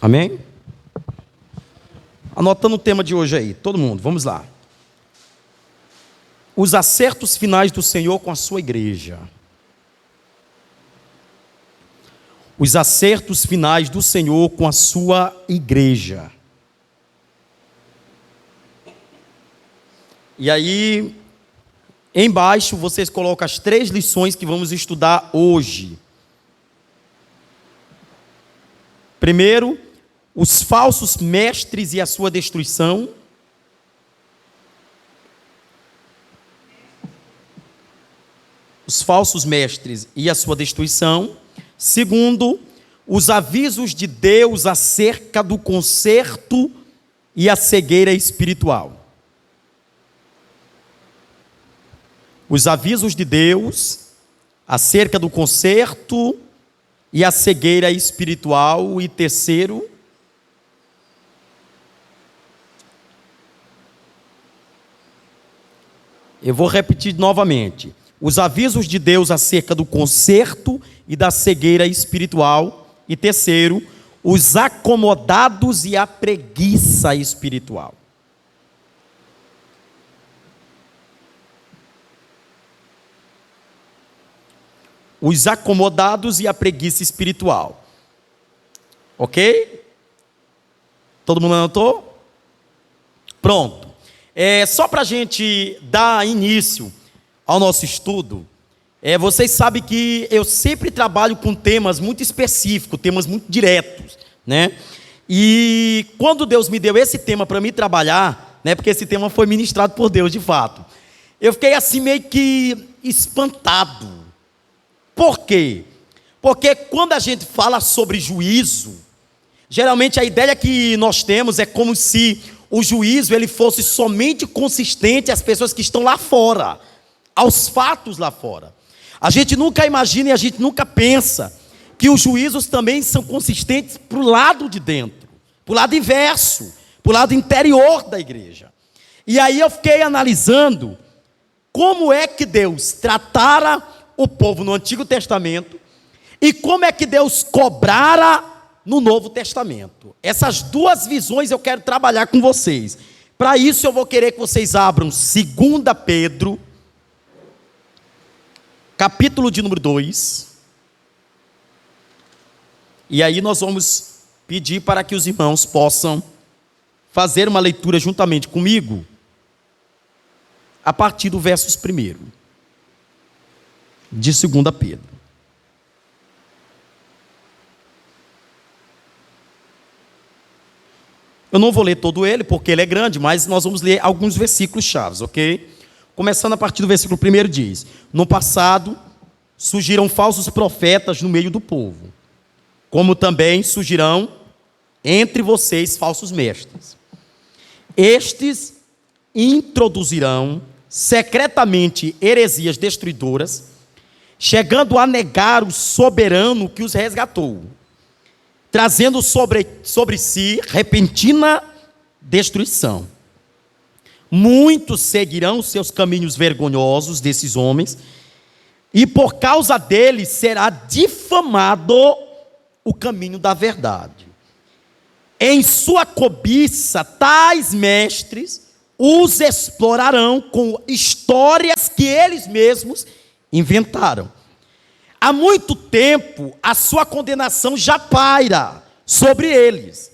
Amém? Anotando o tema de hoje aí, todo mundo, vamos lá. Os acertos finais do Senhor com a sua igreja. Os acertos finais do Senhor com a sua igreja. E aí, embaixo, vocês colocam as 3 lições que vamos estudar hoje. Primeiro, os falsos mestres e a sua destruição. Os falsos mestres e a sua destruição. Segundo, os avisos de Deus acerca do conserto e a cegueira espiritual. Os avisos de Deus acerca do conserto e a cegueira espiritual. E terceiro, eu vou repetir novamente. Os avisos de Deus acerca do conserto e da cegueira espiritual. E terceiro, os acomodados e a preguiça espiritual. Os acomodados e a preguiça espiritual. Ok? Todo mundo anotou? Pronto. Só para a gente dar início ao nosso estudo, vocês sabem que eu sempre trabalho com temas muito específicos, temas muito diretos, né? E quando Deus me deu esse tema para mim trabalhar, né, porque esse tema foi ministrado por Deus de fato, eu fiquei assim meio que espantado. Por quê? Porque quando a gente fala sobre juízo, geralmente a ideia que nós temos é como se o juízo ele fosse somente consistente às pessoas que estão lá fora, aos fatos lá fora. A gente nunca imagina e a gente nunca pensa que os juízos também são consistentes para o lado de dentro, para o lado inverso, para o lado interior da igreja. E aí eu fiquei analisando como é que Deus tratara o povo no Antigo Testamento e como é que Deus cobrara no Novo Testamento. Essas 2 visões eu quero trabalhar com vocês. Para isso eu vou querer que vocês abram 2 Pedro, capítulo de número 2. E aí nós vamos pedir para que os irmãos possam fazer uma leitura juntamente comigo, a partir do versos 1 de 2 Pedro. Eu não vou ler todo ele, porque ele é grande, mas nós vamos ler alguns versículos chaves, ok? Começando a partir do versículo 1 diz: no passado surgiram falsos profetas no meio do povo, como também surgirão entre vocês falsos mestres. Estes introduzirão secretamente heresias destruidoras, chegando a negar o soberano que os resgatou, trazendo sobre si repentina destruição. Muitos seguirão seus caminhos vergonhosos desses homens, e por causa deles será difamado o caminho da verdade. Em sua cobiça, tais mestres os explorarão com histórias que eles mesmos inventaram. Há muito tempo a sua condenação já paira sobre eles,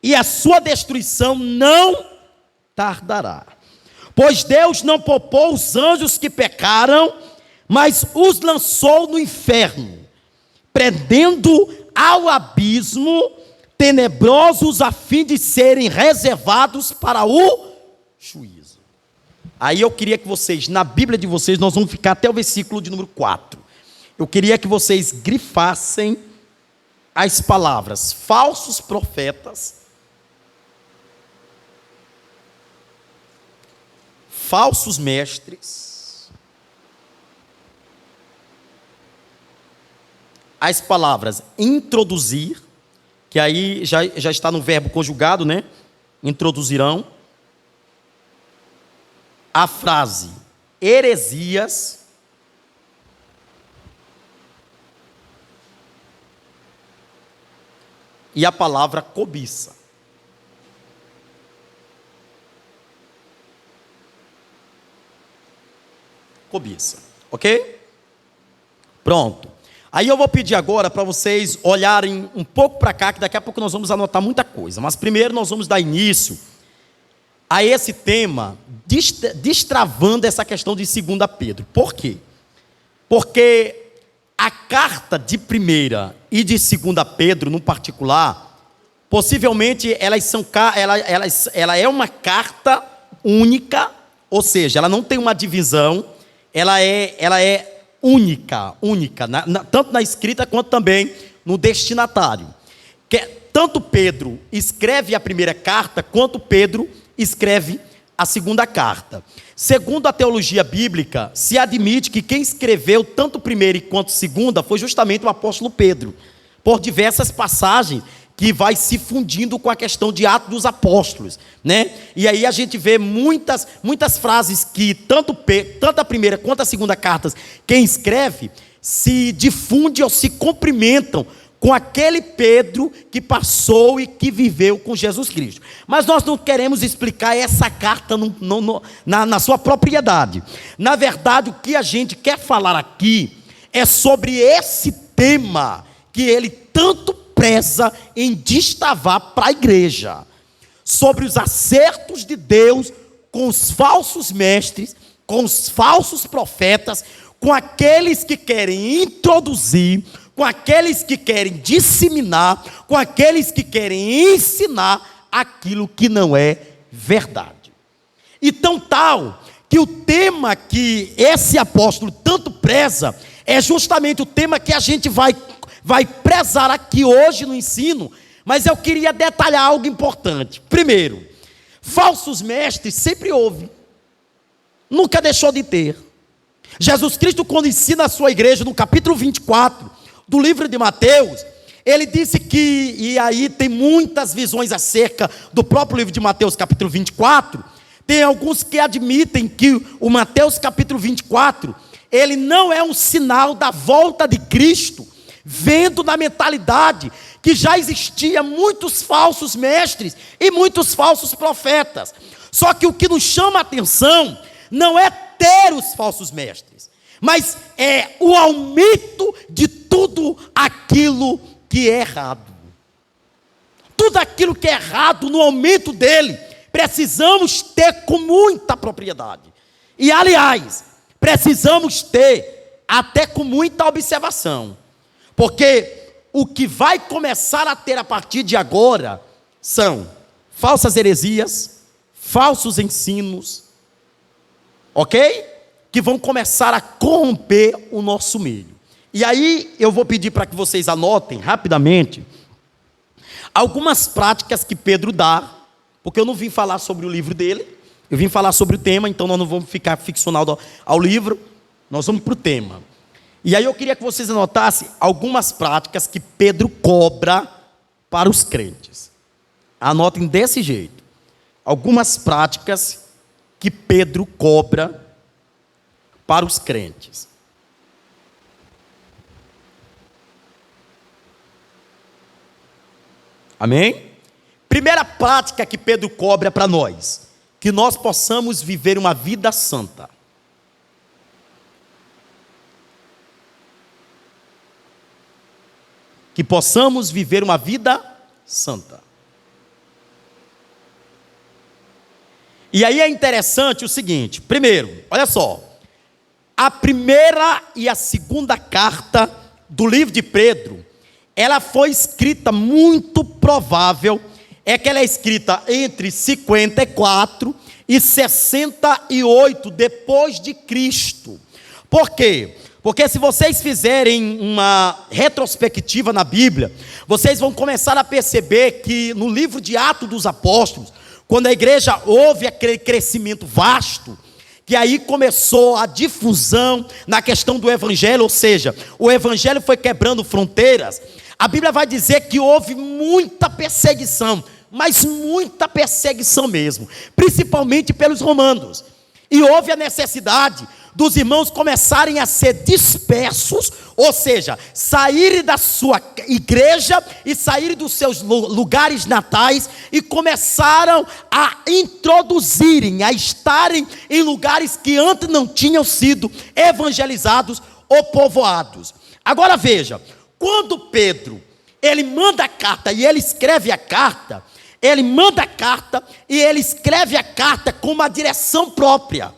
e a sua destruição não tardará. Pois Deus não poupou os anjos que pecaram, mas os lançou no inferno, prendendo ao abismo tenebrosos a fim de serem reservados para o juízo. Aí eu queria que vocês, na Bíblia de vocês, nós vamos ficar até o versículo de número 4. Eu queria que vocês grifassem as palavras falsos profetas, falsos mestres, as palavras introduzir, que aí já está no verbo conjugado, né? Introduzirão. A frase heresias, e a palavra cobiça. Cobiça, ok? Pronto. Aí eu vou pedir agora para vocês olharem um pouco para cá, que daqui a pouco nós vamos anotar muita coisa. Mas primeiro nós vamos dar início a esse tema, destravando essa questão de 2 Pedro. Por quê? Porque a carta de 1ª e de 2 Pedro, no particular, possivelmente ela é uma carta única, ou seja, ela não tem uma divisão, ela é única, tanto na escrita quanto também no destinatário. Tanto Pedro escreve a 1ª carta, quanto Pedro escreve a 2ª carta. Segundo a teologia bíblica, se admite que quem escreveu tanto 1ª quanto 2ª foi justamente o apóstolo Pedro, por diversas passagens que vai se fundindo com a questão de Atos dos Apóstolos, né? E aí a gente vê muitas frases que tanto a 1ª quanto a 2ª cartas, quem escreve, se difunde ou se cumprimentam com aquele Pedro que passou e que viveu com Jesus Cristo. Mas nós não queremos explicar essa carta na sua propriedade. Na verdade, o que a gente quer falar aqui é sobre esse tema que ele tanto preza em destravar para a igreja, sobre os acertos de Deus com os falsos mestres, com os falsos profetas, com aqueles que querem introduzir, com aqueles que querem disseminar, com aqueles que querem ensinar aquilo que não é verdade. E tão tal que o tema que esse apóstolo tanto preza é justamente o tema que a gente vai prezar aqui hoje no ensino, mas eu queria detalhar algo importante. Primeiro, falsos mestres sempre houve, nunca deixou de ter. Jesus Cristo, quando ensina a sua igreja, no capítulo 24 do livro de Mateus, ele disse que, e aí tem muitas visões acerca do próprio livro de Mateus, capítulo 24, tem alguns que admitem que o Mateus capítulo 24, ele não é um sinal da volta de Cristo, vendo na mentalidade que já existia muitos falsos mestres e muitos falsos profetas. Só que o que nos chama a atenção não é ter os falsos mestres, mas é o aumento de tudo aquilo que é errado. Tudo aquilo que é errado, no aumento dele, precisamos ter com muita propriedade. E, aliás, precisamos ter até com muita observação. Porque o que vai começar a ter a partir de agora são falsas heresias, falsos ensinos, ok? Que vão começar a corromper o nosso meio. E aí eu vou pedir para que vocês anotem rapidamente algumas práticas que Pedro dá, porque eu não vim falar sobre o livro dele, eu vim falar sobre o tema, então nós não vamos ficar ficcionados ao livro, nós vamos para o tema. E aí eu queria que vocês anotassem algumas práticas que Pedro cobra para os crentes. Anotem desse jeito. Algumas práticas que Pedro cobra para os crentes. Amém? Primeira prática que Pedro cobra para nós: que nós possamos viver uma vida santa. Que possamos viver uma vida santa. E aí é interessante o seguinte: primeiro, olha só, a 1ª e a 2ª carta do livro de Pedro, ela foi escrita, muito provável, é que ela é escrita entre 54 e 68 depois de Cristo. Por quê? Porque se vocês fizerem uma retrospectiva na Bíblia, vocês vão começar a perceber que no livro de Atos dos Apóstolos, quando a igreja houve aquele crescimento vasto, que aí começou a difusão na questão do evangelho, ou seja, o evangelho foi quebrando fronteiras, a Bíblia vai dizer que houve muita perseguição, mas muita perseguição mesmo, principalmente pelos romanos. E houve a necessidade dos irmãos começarem a ser dispersos, ou seja, saírem da sua igreja e saírem dos seus lugares natais e começaram a introduzirem, a estarem em lugares que antes não tinham sido evangelizados ou povoados. Agora veja, quando Pedro, ele manda a carta e ele escreve a carta, ele manda a carta e ele escreve a carta com uma direção própria.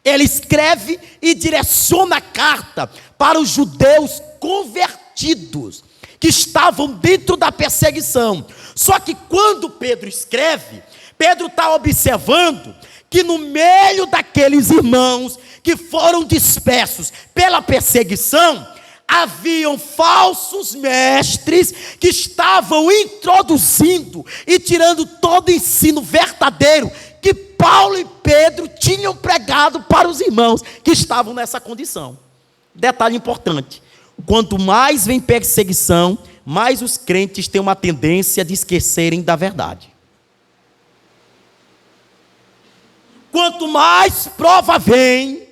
Ele escreve e direciona a carta para os judeus convertidos, que estavam dentro da perseguição. Só que quando Pedro escreve, Pedro está observando que no meio daqueles irmãos que foram dispersos pela perseguição, haviam falsos mestres que estavam introduzindo e tirando todo o ensino verdadeiro que Paulo e Pedro tinham pregado para os irmãos que estavam nessa condição. Detalhe importante: quanto mais vem perseguição, mais os crentes têm uma tendência de esquecerem da verdade. Quanto mais prova vem,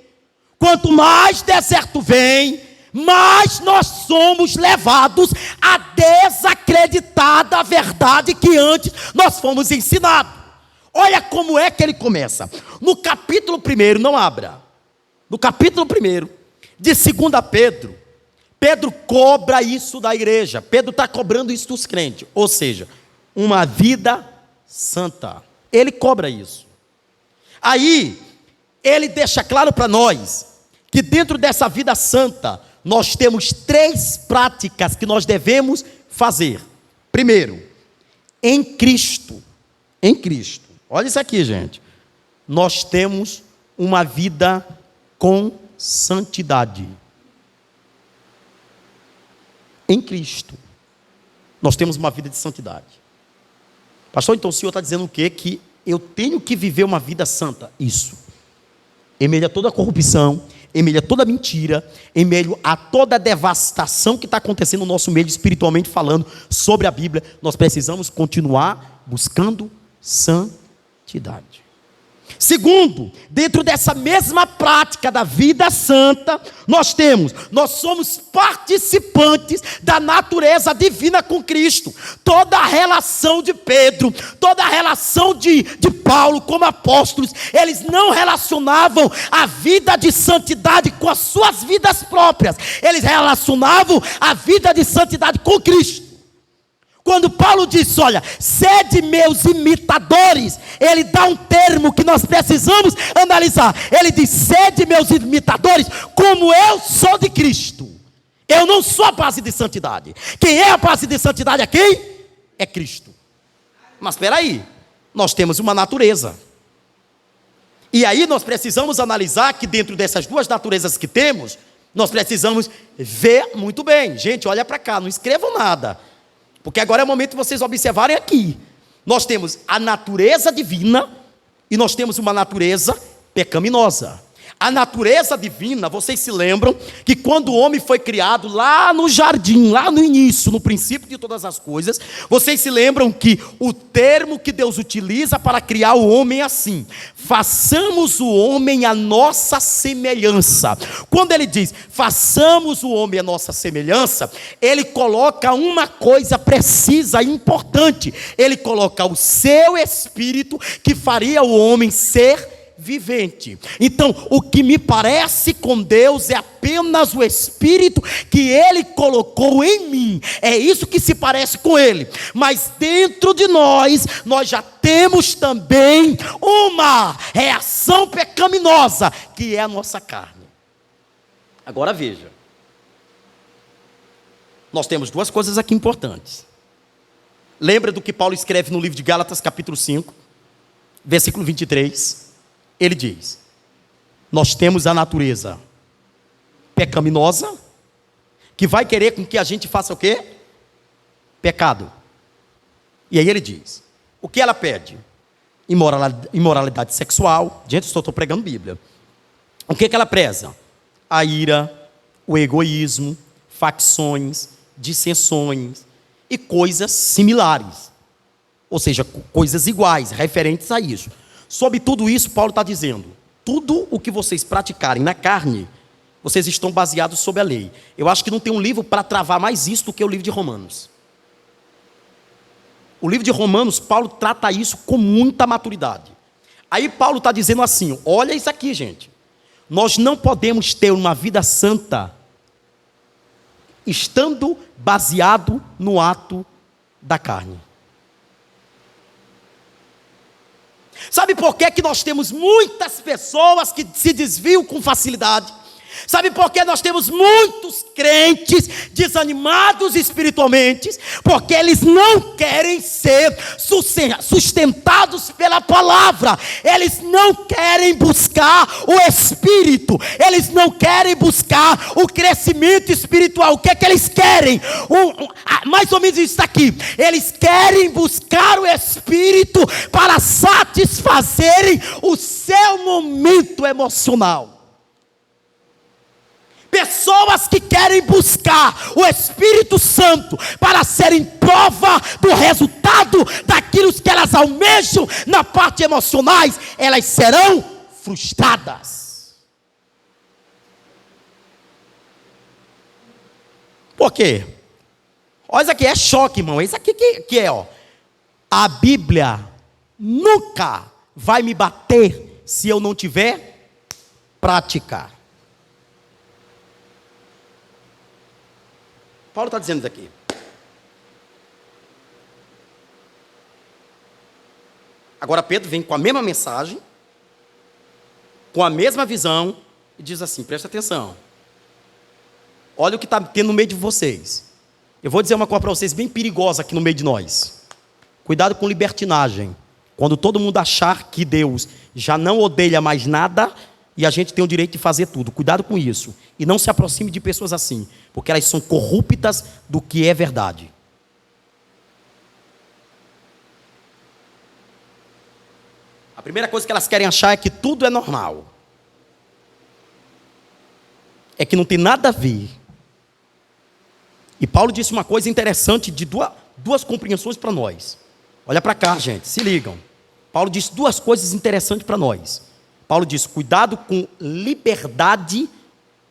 quanto mais deserto vem, mas nós somos levados a desacreditar da verdade que antes nós fomos ensinados. Olha como é que ele começa. No capítulo 1, não abra. No capítulo 1 de 2 Pedro, Pedro cobra isso da igreja. Pedro está cobrando isso dos crentes. Ou seja, uma vida santa. Ele cobra isso. Aí, ele deixa claro para nós que dentro dessa vida santa, nós temos 3 práticas que nós devemos fazer. Primeiro, em Cristo. Em Cristo. Olha isso aqui, gente. Nós temos uma vida com santidade. Em Cristo. Nós temos uma vida de santidade. Pastor, então o senhor está dizendo o quê? Que eu tenho que viver uma vida santa. Isso. Em meio a toda a corrupção, em meio a toda a mentira, em meio a toda a devastação que está acontecendo no nosso meio, espiritualmente falando, sobre a Bíblia, nós precisamos continuar buscando santidade. Segundo, dentro dessa mesma prática da vida santa, nós somos participantes da natureza divina com Cristo. Toda a relação de Pedro, toda a relação de Paulo como apóstolos, eles não relacionavam a vida de santidade com as suas vidas próprias, eles relacionavam a vida de santidade com Cristo. Quando Paulo diz, olha, sede meus imitadores, ele dá um termo que nós precisamos analisar. Ele diz, sede meus imitadores, como eu sou de Cristo. Eu não sou a base de santidade. Quem é a base de santidade aqui? É Cristo. Mas espera aí, nós temos uma natureza. E aí nós precisamos analisar que dentro dessas 2 naturezas que temos, nós precisamos ver muito bem. Gente, olha para cá, não escrevam nada. Porque agora é o momento de vocês observarem aqui. Nós temos a natureza divina e nós temos uma natureza pecaminosa. A natureza divina, vocês se lembram que quando o homem foi criado lá no jardim, lá no início, no princípio de todas as coisas, vocês se lembram que o termo que Deus utiliza para criar o homem é assim: façamos o homem à nossa semelhança. Quando ele diz, façamos o homem à nossa semelhança, ele coloca uma coisa precisa e importante. Ele coloca o seu espírito que faria o homem ser vivente. Então, o que me parece com Deus é apenas o Espírito que Ele colocou em mim. É isso que se parece com Ele. Mas dentro de nós já temos também uma reação pecaminosa, que é a nossa carne. Agora veja. Nós temos 2 coisas aqui importantes. Lembra do que Paulo escreve no livro de Gálatas, capítulo 5, versículo 23. Ele diz, nós temos a natureza pecaminosa, que vai querer com que a gente faça o quê? Pecado. E aí ele diz, o que ela pede? Imoralidade sexual. Gente, eu estou pregando Bíblia. O que ela preza? A ira, o egoísmo, facções, dissensões e coisas similares. Ou seja, coisas iguais, referentes a isso. Sobre tudo isso, Paulo está dizendo, Tudo o que vocês praticarem na carne, vocês estão baseados sobre a lei. Eu acho que não tem um livro para travar mais isso do que o livro de Romanos. O livro de Romanos, Paulo trata isso com muita maturidade. Aí Paulo está dizendo assim, olha isso aqui, gente. Nós não podemos ter uma vida santa estando baseado no ato da carne. Sabe por que nós temos muitas pessoas que se desviam com facilidade? Sabe por que nós temos muitos crentes desanimados espiritualmente? Porque eles não querem ser sustentados pela palavra. Eles não querem buscar o Espírito. Eles não querem buscar o crescimento espiritual. O que é que eles querem? Mais ou menos isso aqui. Eles querem buscar o Espírito para satisfazerem o seu momento emocional. Pessoas que querem buscar o Espírito Santo para serem prova do resultado daquilo que elas almejam na parte emocionais, elas serão frustradas. Por quê? Olha isso aqui, é choque, irmão. Isso aqui que é, ó. A Bíblia nunca vai me bater se eu não tiver prática. Paulo está dizendo isso aqui. Agora Pedro vem com a mesma mensagem, com a mesma visão, e diz assim, presta atenção. Olha o que está tendo no meio de vocês. Eu vou dizer uma coisa para vocês bem perigosa aqui no meio de nós. Cuidado com libertinagem. Quando todo mundo achar que Deus já não odeia mais nada, e a gente tem o direito de fazer tudo. Cuidado com isso. E não se aproxime de pessoas assim, porque elas são corruptas do que é verdade. A primeira coisa que elas querem achar é que tudo é normal. É que não tem nada a ver. E Paulo disse uma coisa interessante de duas compreensões para nós. Olha para cá, gente, se ligam. Paulo disse duas coisas interessantes para nós. Paulo diz, cuidado com liberdade,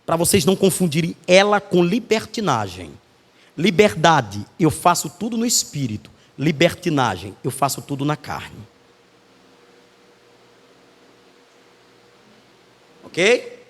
para vocês não confundirem ela com libertinagem. Liberdade, eu faço tudo no espírito. Libertinagem, eu faço tudo na carne. Ok?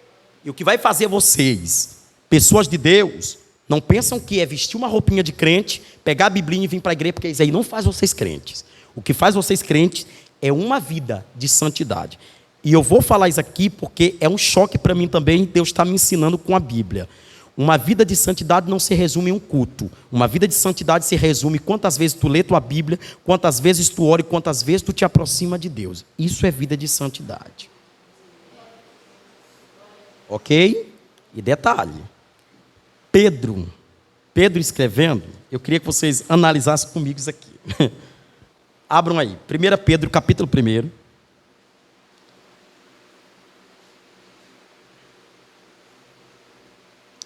E o que vai fazer vocês, pessoas de Deus, não pensam que é vestir uma roupinha de crente, pegar a Biblinha e vir para a igreja, porque isso aí não faz vocês crentes. O que faz vocês crentes é uma vida de santidade. E eu vou falar isso aqui porque é um choque para mim também, Deus está me ensinando com a Bíblia. Uma vida de santidade não se resume em um culto. Uma vida de santidade se resume quantas vezes tu lê tua Bíblia, quantas vezes tu ora e quantas vezes tu te aproxima de Deus. Isso é vida de santidade. Ok? E detalhe, Pedro escrevendo, eu queria que vocês analisassem comigo isso aqui. Abram aí, 1 Pedro capítulo 1.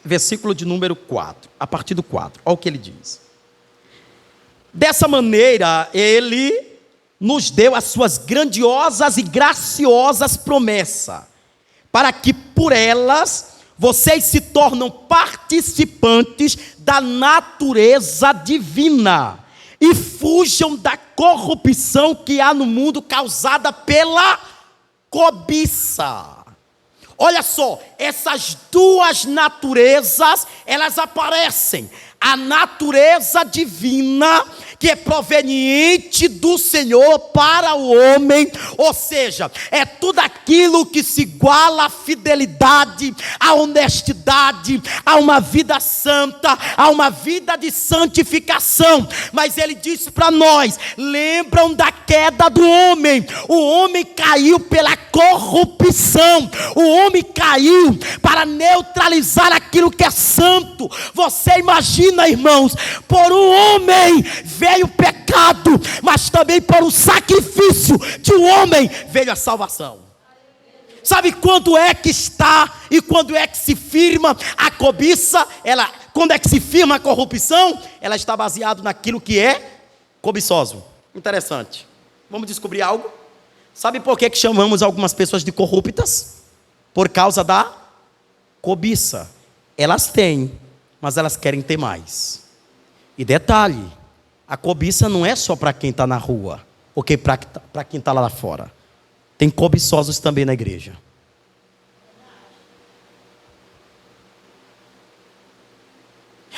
Versículo de número 4, a partir do 4, olha o que ele diz. Dessa maneira, ele nos deu as suas grandiosas e graciosas promessas, para que por elas vocês se tornem participantes da natureza divina e fujam da corrupção que há no mundo causada pela cobiça. Olha só, essas duas naturezas, elas aparecem. A natureza divina, que é proveniente do Senhor para o homem, ou seja, é tudo aquilo que se iguala à fidelidade, à honestidade, a uma vida santa, a uma vida de santificação. Mas ele diz para nós, lembram da queda do homem? O homem caiu pela corrupção, o homem caiu para neutralizar aquilo que é santo. Você imagina, irmãos, por um homem veio o pecado, mas também por um sacrifício de um homem veio a salvação. Sabe quando é que está e quando é que se firma a cobiça? Quando é que se firma a corrupção? Ela está baseada naquilo que é cobiçoso. Interessante. Vamos descobrir algo? Sabe por que chamamos algumas pessoas de corruptas? Por causa da cobiça. Elas têm, mas elas querem ter mais. E detalhe, a cobiça não é só para quem está na rua, ou para quem está lá fora. Tem cobiçosos também na igreja.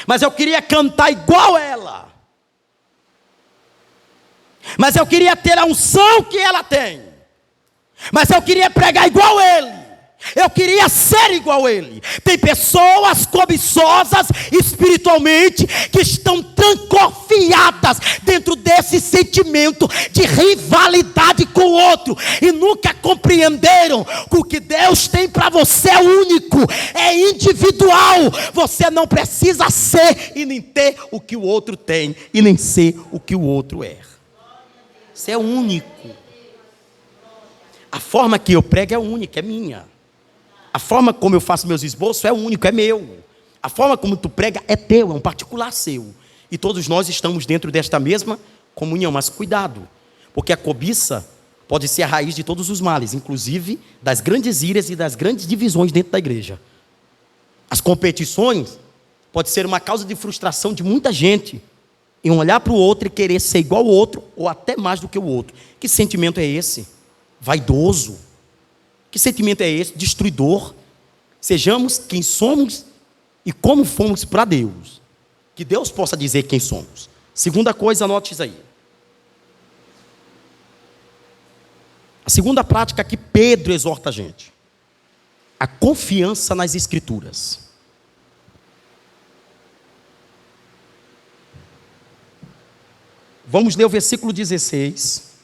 Mas eu queria cantar igual ela. Mas eu queria ter a unção que ela tem. Mas eu queria pregar igual ele. Eu queria ser igual ele. Tem pessoas cobiçosas espiritualmente que estão trancofiadas dentro desse sentimento de rivalidade com o outro e nunca compreenderam que o que Deus tem para você é único, é individual. Você não precisa ser e nem ter o que o outro tem e nem ser o que o outro é. Você é único. A forma que eu prego é única, é minha. A forma como eu faço meus esboços é único, é meu. A forma como tu prega é teu, é um particular seu. E todos nós estamos dentro desta mesma comunhão. Mas cuidado, porque a cobiça pode ser a raiz de todos os males, inclusive das grandes iras e das grandes divisões dentro da igreja. As competições pode ser uma causa de frustração de muita gente em olhar para o outro e querer ser igual ao outro, ou até mais do que o outro. Que sentimento é esse? Vaidoso. Que sentimento é esse? Destruidor. Sejamos quem somos e como fomos para Deus. Que Deus possa dizer quem somos. Segunda coisa, anote isso aí. A segunda prática que Pedro exorta a gente. A confiança nas Escrituras. Vamos ler o versículo 16.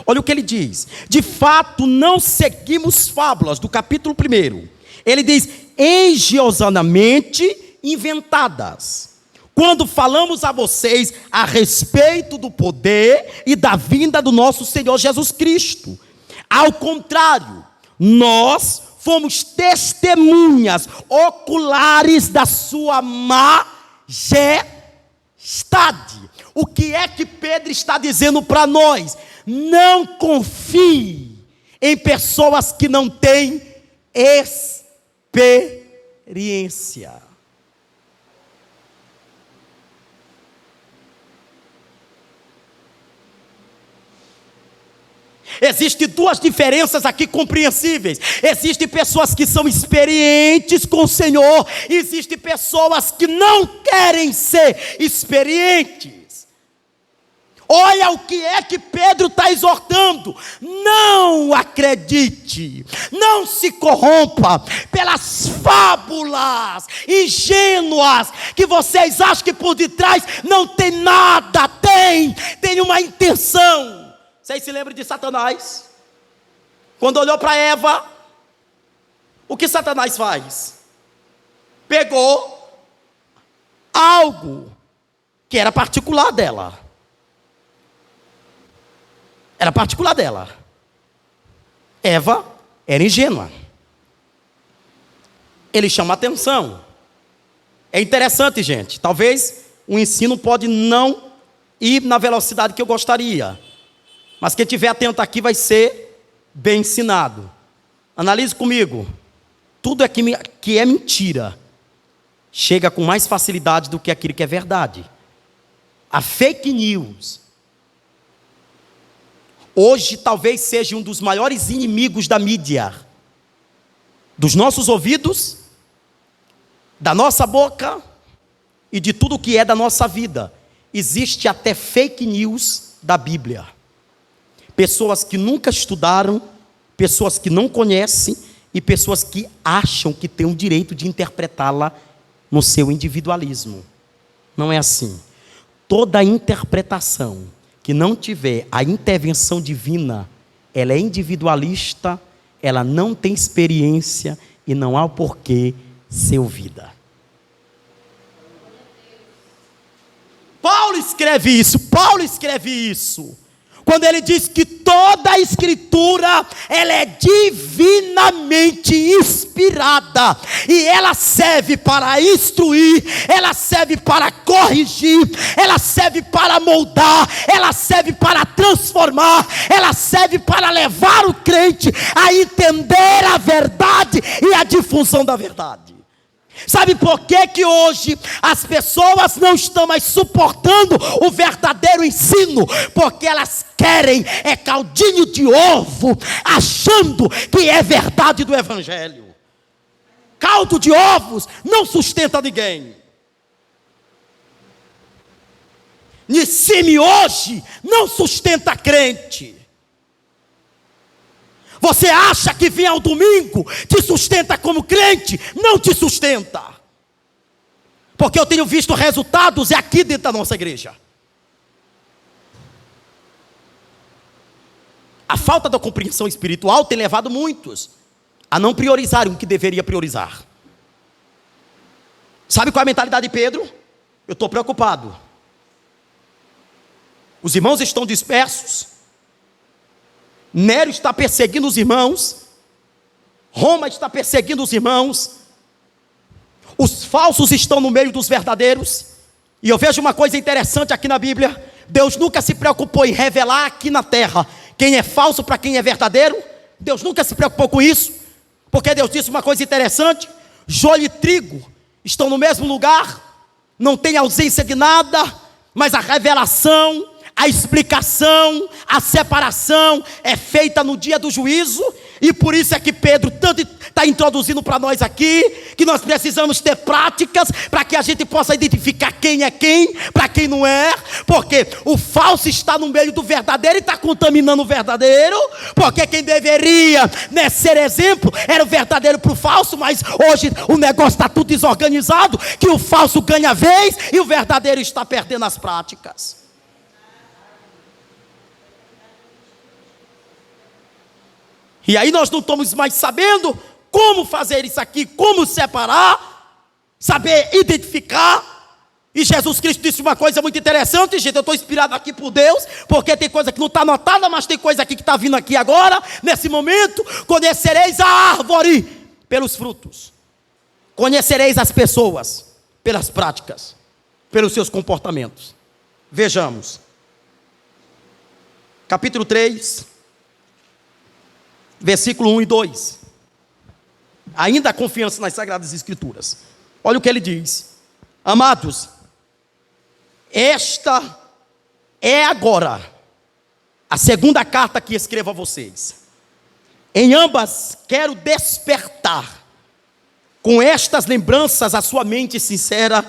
Olha o que ele diz. De fato, não seguimos fábulas, do capítulo 1. Ele diz, engenhosamente inventadas. Quando falamos a vocês a respeito do poder e da vinda do nosso Senhor Jesus Cristo. Ao contrário, nós fomos testemunhas oculares da sua majestade. O que é que Pedro está dizendo para nós? Não confie em pessoas que não têm experiência. Existem duas diferenças aqui compreensíveis. Existem pessoas que são experientes com o Senhor. Existem pessoas que não querem ser experientes. Olha o que é que Pedro está exortando. Não acredite, não se corrompa pelas fábulas ingênuas que vocês acham que por detrás não tem nada. Tem uma intenção. Vocês se lembram de Satanás? Quando olhou para Eva, o que Satanás faz? Pegou algo que era particular dela. Era particular dela. Eva era ingênua. Ele chama atenção. É interessante, gente. Talvez o ensino pode não ir na velocidade que eu gostaria. Mas quem estiver atento aqui vai ser bem ensinado. Analise comigo. Tudo que é mentira chega com mais facilidade do que aquilo que é verdade. A fake news hoje talvez seja um dos maiores inimigos da mídia, dos nossos ouvidos, da nossa boca e de tudo que é da nossa vida. Existe até fake news da Bíblia. Pessoas que nunca estudaram, pessoas que não conhecem e pessoas que acham que têm o direito de interpretá-la no seu individualismo. Não é assim. Toda interpretação que não tiver a intervenção divina, ela é individualista, ela não tem experiência e não há o porquê ser ouvida. Paulo escreve isso. Quando ele diz que toda a escritura, ela é divinamente inspirada, e ela serve para instruir, ela serve para corrigir, ela serve para moldar, ela serve para transformar, ela serve para levar o crente a entender a verdade e a difusão da verdade. Sabe por que hoje as pessoas não estão mais suportando o verdadeiro ensino? Porque elas querem caldinho de ovo, achando que é verdade do evangelho. Caldo de ovos não sustenta ninguém. Nissime hoje não sustenta crente. Você acha que vir ao domingo te sustenta como crente? Não te sustenta. Porque eu tenho visto resultados aqui dentro da nossa igreja. A falta da compreensão espiritual tem levado muitos a não priorizarem o que deveria priorizar. Sabe qual é a mentalidade de Pedro? Eu estou preocupado. Os irmãos estão dispersos. Nero está perseguindo os irmãos, Roma está perseguindo os irmãos, os falsos estão no meio dos verdadeiros. E eu vejo uma coisa interessante aqui na Bíblia: Deus nunca se preocupou em revelar aqui na terra quem é falso para quem é verdadeiro. Deus nunca se preocupou com isso, porque Deus disse uma coisa interessante: joio e trigo estão no mesmo lugar, não tem ausência de nada, mas a revelação, a explicação, a separação é feita no dia do juízo. E por isso é que Pedro tanto está introduzindo para nós aqui, que nós precisamos ter práticas para que a gente possa identificar quem é quem, para quem não é. Porque o falso está no meio do verdadeiro e está contaminando o verdadeiro. Porque quem deveria, né, ser exemplo era o verdadeiro para o falso, mas hoje o negócio está tudo desorganizado, que o falso ganha vez e o verdadeiro está perdendo as práticas. E aí nós não estamos mais sabendo como fazer isso aqui, como separar, saber identificar. E Jesus Cristo disse uma coisa muito interessante, gente. Eu estou inspirado aqui por Deus, porque tem coisa que não está anotada, mas tem coisa aqui que está vindo aqui agora, nesse momento. Conhecereis a árvore pelos frutos. Conhecereis as pessoas pelas práticas, pelos seus comportamentos. Vejamos. Capítulo 3. Versículo 1 e 2. Ainda a confiança nas Sagradas Escrituras. Olha o que ele diz: amados, esta é agora a segunda carta que escrevo a vocês. Em ambas quero despertar com estas lembranças a sua mente sincera,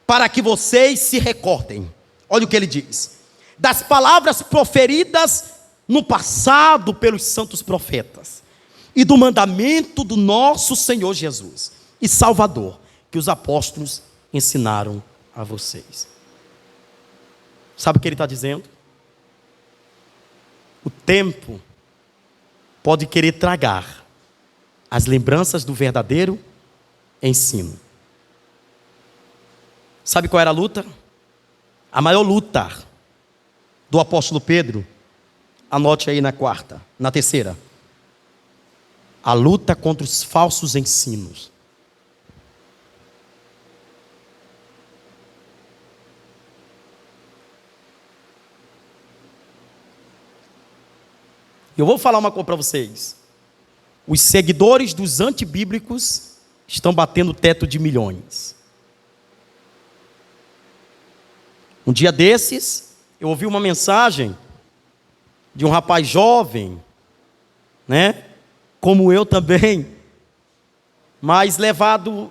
para que vocês se recordem. Olha o que ele diz: das palavras proferidas no passado pelos santos profetas, e do mandamento do nosso Senhor Jesus e Salvador, que os apóstolos ensinaram a vocês. Sabe o que ele está dizendo? O tempo pode querer tragar as lembranças do verdadeiro ensino. Sabe qual era a luta? A maior luta do apóstolo Pedro, anote aí na terceira. A luta contra os falsos ensinos. Eu vou falar uma coisa para vocês. Os seguidores dos antibíblicos estão batendo o teto de milhões. Um dia desses, eu ouvi uma mensagem de um rapaz jovem, né, como eu também, mas levado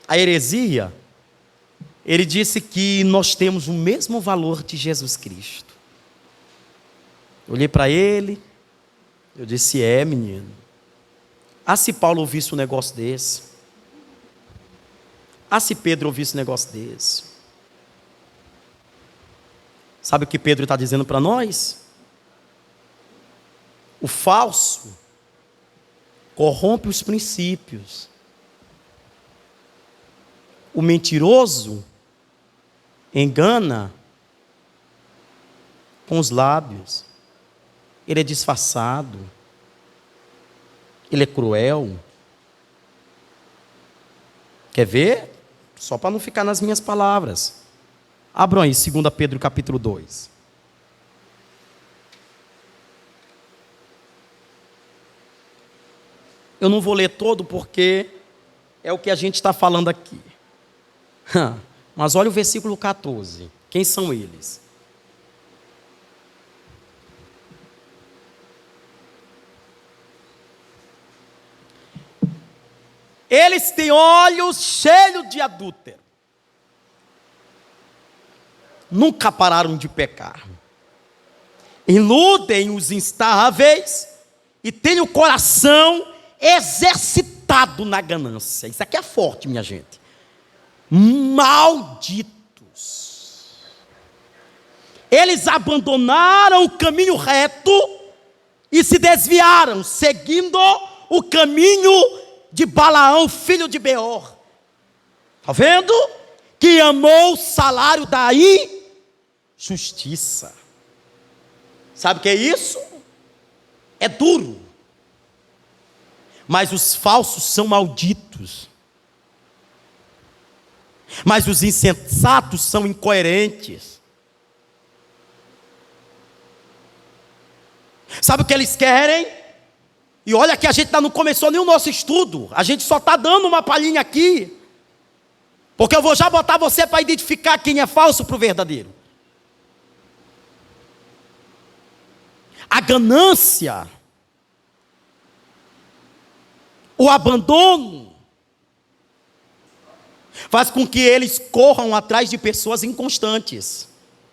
à heresia. Ele disse que nós temos o mesmo valor de Jesus Cristo. Eu olhei para ele, eu disse: menino, se Paulo ouvisse um negócio desse, se Pedro ouvisse um negócio desse. Sabe o que Pedro está dizendo para nós? O falso corrompe os princípios. O mentiroso engana com os lábios. Ele é disfarçado. Ele é cruel. Quer ver? Só para não ficar nas minhas palavras. Abram aí, 2 Pedro capítulo 2. Eu não vou ler todo porque é o que a gente está falando aqui. Mas olha o versículo 14. Quem são eles? Eles têm olhos cheios de adúltero. Nunca pararam de pecar. Iludem os instáveis e têm o coração exercitado na ganância. Isso aqui é forte, minha gente. Malditos. Eles abandonaram o caminho reto e se desviaram, seguindo o caminho de Balaão, filho de Beor. Está vendo? Que amou o salário da injustiça. Sabe o que é isso? É duro. Mas os falsos são malditos. Mas os insensatos são incoerentes. Sabe o que eles querem? E olha que a gente não começou nem o nosso estudo. A gente só está dando uma palhinha aqui. Porque eu vou já botar você para identificar quem é falso para o verdadeiro. A ganância, o abandono, faz com que eles corram atrás de pessoas inconstantes.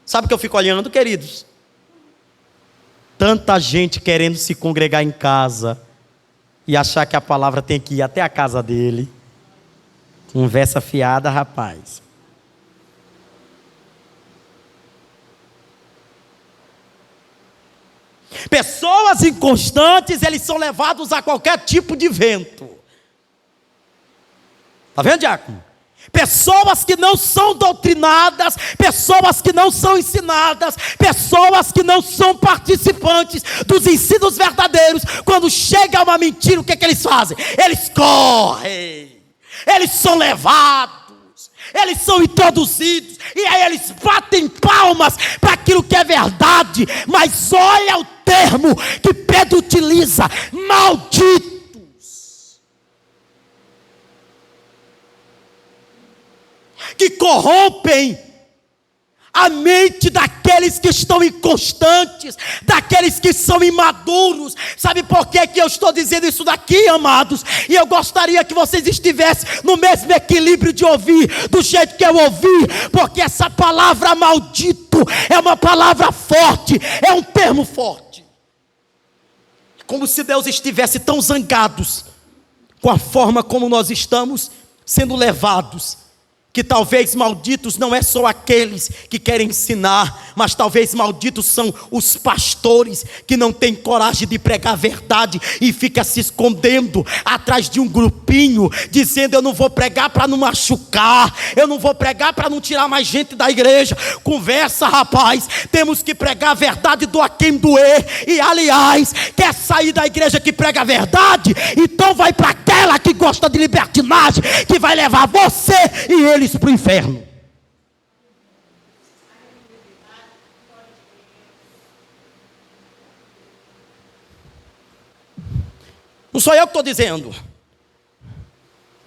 Sabe o que eu fico olhando, queridos? Tanta gente querendo se congregar em casa e achar que a palavra tem que ir até a casa dele. Conversa fiada, rapaz. Pessoas inconstantes, eles são levados a qualquer tipo de vento. Está vendo, diácono? Pessoas que não são doutrinadas, pessoas que não são ensinadas, pessoas que não são participantes dos ensinos verdadeiros. Quando chega uma mentira, o que é que eles fazem? Eles correm, eles são levados, eles são introduzidos, e aí eles batem palmas para aquilo que é verdade. Mas olha o termo que Pedro utiliza: maldito. Que corrompem a mente daqueles que estão inconstantes, daqueles que são imaduros. Sabe por que eu estou dizendo isso daqui, amados? E eu gostaria que vocês estivessem no mesmo equilíbrio de ouvir, do jeito que eu ouvi, porque essa palavra maldito é uma palavra forte, é um termo forte. Como se Deus estivesse tão zangados com a forma como nós estamos sendo levados. Que talvez malditos não é só aqueles que querem ensinar, mas talvez malditos são os pastores que não têm coragem de pregar a verdade e fica se escondendo atrás de um grupinho, dizendo: eu não vou pregar para não machucar, eu não vou pregar para não tirar mais gente da igreja. Conversa, rapaz, temos que pregar a verdade, doa quem doer. E aliás, quer sair da igreja que prega a verdade? Então vai para aquela que gosta de libertinagem, que vai levar você e ele para o inferno. Não sou eu que estou dizendo.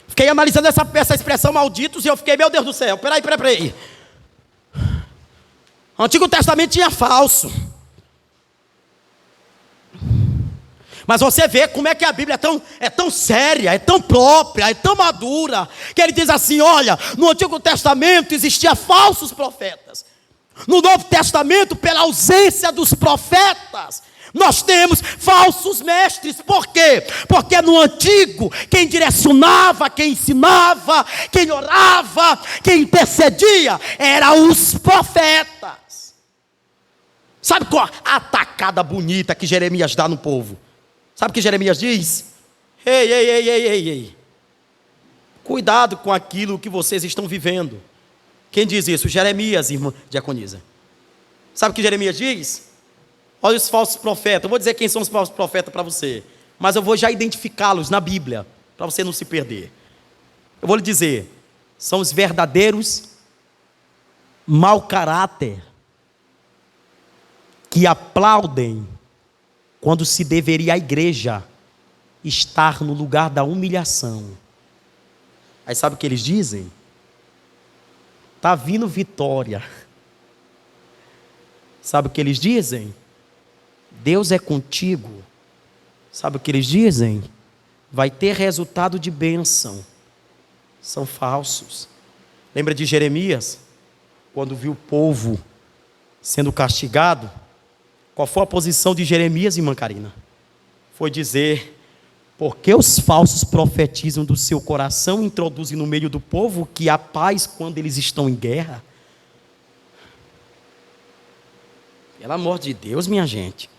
Fiquei analisando essa expressão malditos e eu fiquei: meu Deus do céu, peraí. O Antigo Testamento tinha falso. Mas você vê como é que a Bíblia é tão séria, é tão própria, é tão madura, que ele diz assim: olha, no Antigo Testamento existia falsos profetas. No Novo Testamento, pela ausência dos profetas, nós temos falsos mestres. Por quê? Porque no Antigo, quem direcionava, quem ensinava, quem orava, quem intercedia, eram os profetas. Sabe qual a atacada bonita que Jeremias dá no povo? Sabe o que Jeremias diz? Ei. Cuidado com aquilo que vocês estão vivendo. Quem diz isso? Jeremias, irmã Diaconisa. Sabe o que Jeremias diz? Olha os falsos profetas. Eu vou dizer quem são os falsos profetas para você, mas eu vou já identificá-los na Bíblia, para você não se perder. Eu vou lhe dizer, são os verdadeiros mau caráter, que aplaudem quando se deveria a igreja estar no lugar da humilhação. Aí sabe o que eles dizem? Está vindo vitória. Sabe o que eles dizem? Deus é contigo. Sabe o que eles dizem? Vai ter resultado de bênção. São falsos. Lembra de Jeremias? Quando viu o povo sendo castigado, qual foi a posição de Jeremias, irmã Karina? Foi dizer: porque os falsos profetizam do seu coração, introduzem no meio do povo que há paz quando eles estão em guerra. Pelo amor de Deus, minha gente.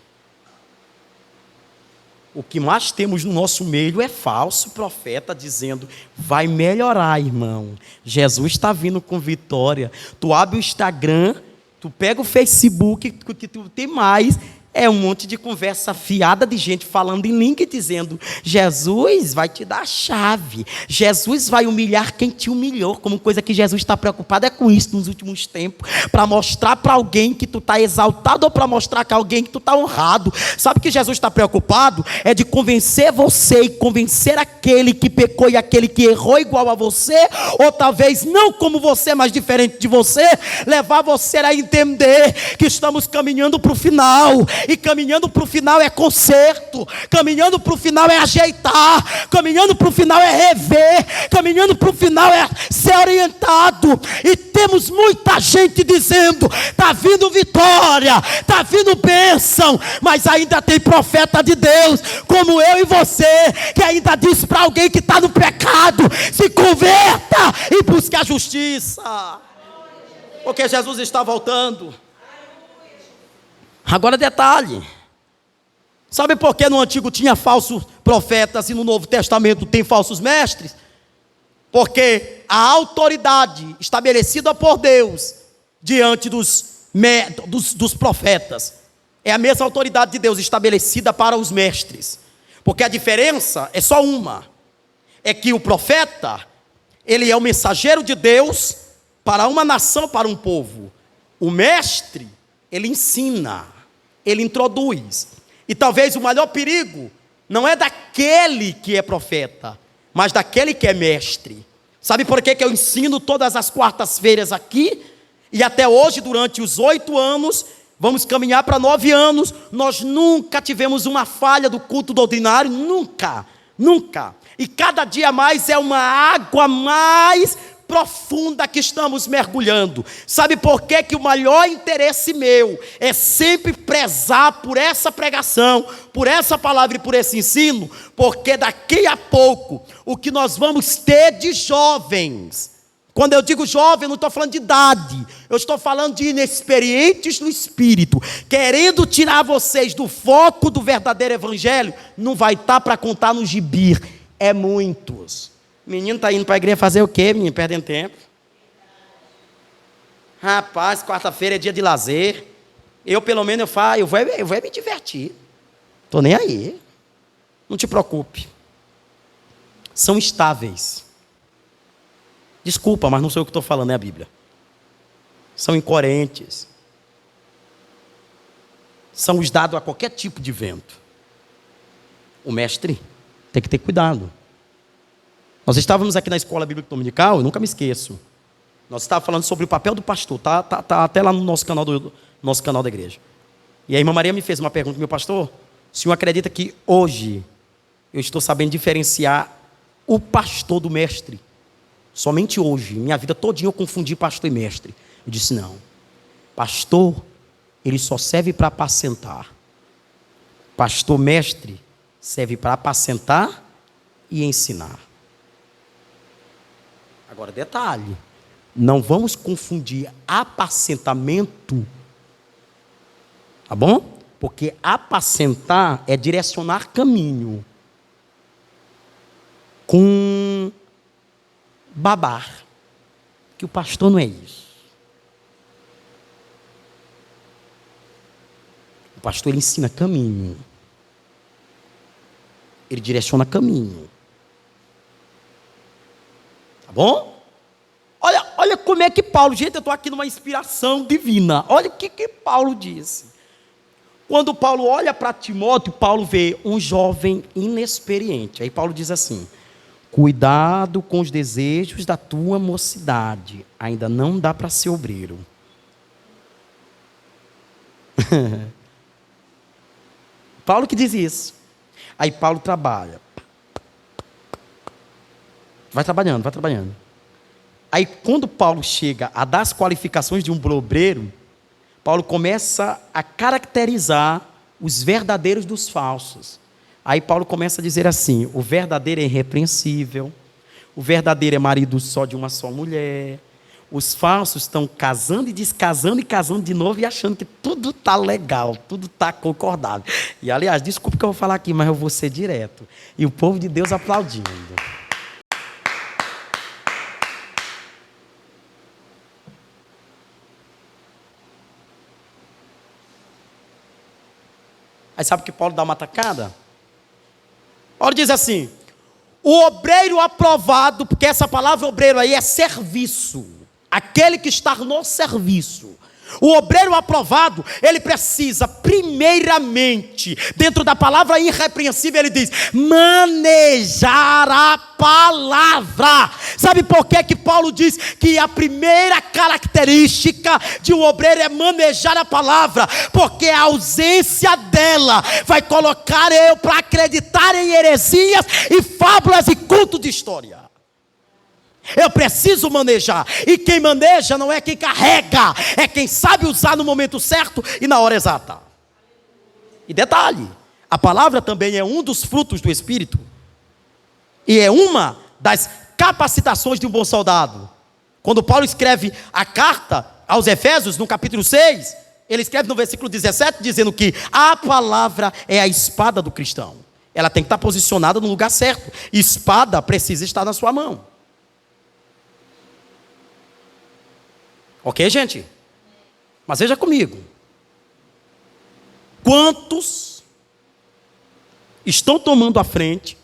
O que mais temos no nosso meio é falso profeta dizendo: vai melhorar, irmão. Jesus está vindo com vitória. Tu abre o Instagram, tu pega o Facebook, que tu tem mais. É um monte de conversa fiada de gente falando em língua e dizendo: Jesus vai te dar a chave. Jesus vai humilhar quem te humilhou. Como coisa que Jesus está preocupado é com isso nos últimos tempos. Para mostrar para alguém que tu está exaltado ou para mostrar para alguém que tu está honrado. Sabe que Jesus está preocupado? É de convencer você e convencer aquele que pecou e aquele que errou igual a você. Ou talvez não como você, mas diferente de você. Levar você a entender que estamos caminhando para o final. E caminhando para o final é conserto, caminhando para o final é ajeitar, caminhando para o final é rever, caminhando para o final é ser orientado. E temos muita gente dizendo: está vindo vitória, está vindo bênção, mas ainda tem profeta de Deus, como eu e você, que ainda diz para alguém que está no pecado: se converta e busque a justiça, porque Jesus está voltando. Agora detalhe, sabe por que no Antigo tinha falsos profetas e no Novo Testamento tem falsos mestres? Porque a autoridade estabelecida por Deus diante dos profetas é a mesma autoridade de Deus estabelecida para os mestres. Porque a diferença é só uma, é que o profeta, ele é o mensageiro de Deus para uma nação, para um povo. O mestre, ele ensina, ele introduz. E talvez o maior perigo não é daquele que é profeta, mas daquele que é mestre. Sabe por que eu ensino todas as quartas-feiras aqui? E até hoje, durante os 8 anos, vamos caminhar para 9 anos, nós nunca tivemos uma falha do culto doutrinário, nunca, nunca. E cada dia mais é uma água mais profunda que estamos mergulhando. Sabe por que o maior interesse meu é sempre prezar por essa pregação, por essa palavra e por esse ensino? Porque daqui a pouco, o que nós vamos ter de jovens, quando eu digo jovem, eu não estou falando de idade, eu estou falando de inexperientes no espírito, querendo tirar vocês do foco do verdadeiro evangelho, não vai estar para contar no gibi, é muitos. Menino está indo para a igreja fazer o quê, menino? Perdendo tempo. Rapaz, quarta-feira é dia de lazer. Eu, pelo menos, eu vou me divertir. Estou nem aí. Não te preocupe. São estáveis. Desculpa, mas não sei o que estou falando, é a Bíblia. São incoerentes. São os dados a qualquer tipo de vento. O mestre tem que ter cuidado. Nós estávamos aqui na escola bíblica dominical, eu nunca me esqueço. Nós estávamos falando sobre o papel do pastor, tá até lá no nosso canal da igreja. E a irmã Maria me fez uma pergunta: meu pastor, o senhor acredita que hoje eu estou sabendo diferenciar o pastor do mestre? Somente hoje, minha vida todinha eu confundi pastor e mestre. Eu disse: não, pastor, ele só serve para apacentar. Pastor mestre serve para apacentar e ensinar. Agora, detalhe, não vamos confundir apacentamento, tá bom? Porque apacentar é direcionar caminho, com babar, que o pastor não é isso. O pastor, ele ensina caminho. Ele direciona caminho. Tá bom? Olha como é que Paulo... Gente, eu estou aqui numa inspiração divina. Olha o que Paulo disse. Quando Paulo olha para Timóteo, Paulo vê um jovem inexperiente. Aí Paulo diz assim: cuidado com os desejos da tua mocidade. Ainda não dá para ser obreiro. Paulo que diz isso. Aí Paulo trabalha. Vai trabalhando, vai trabalhando. Aí quando Paulo chega a dar as qualificações de um obreiro, Paulo começa a caracterizar os verdadeiros dos falsos. Aí Paulo começa a dizer assim: o verdadeiro é irrepreensível, o verdadeiro é marido só de uma só mulher, os falsos estão casando e descasando e casando de novo e achando que tudo está legal, tudo está concordável. E aliás, desculpe que eu vou falar aqui, mas eu vou ser direto. E o povo de Deus aplaudindo. Aí sabe que Paulo dá uma atacada? Paulo diz assim: o obreiro aprovado, porque essa palavra obreiro aí é serviço, aquele que está no serviço. O obreiro aprovado, ele precisa primeiramente, dentro da palavra irrepreensível, ele diz, manejar a palavra. Sabe por que Paulo diz que a primeira característica de um obreiro é manejar a palavra? Porque a ausência dela vai colocar eu para acreditar em heresias e fábulas e culto de história. Eu preciso manejar. E quem maneja não é quem carrega, é quem sabe usar no momento certo e na hora exata. E detalhe, a palavra também é um dos frutos do Espírito. E é uma das capacitações de um bom soldado. Quando Paulo escreve a carta aos Efésios, no capítulo 6, ele escreve no versículo 17, dizendo que a palavra é a espada do cristão. Ela tem que estar posicionada no lugar certo. Espada precisa estar na sua mão. Ok, gente? Mas veja comigo. Quantos estão tomando a frente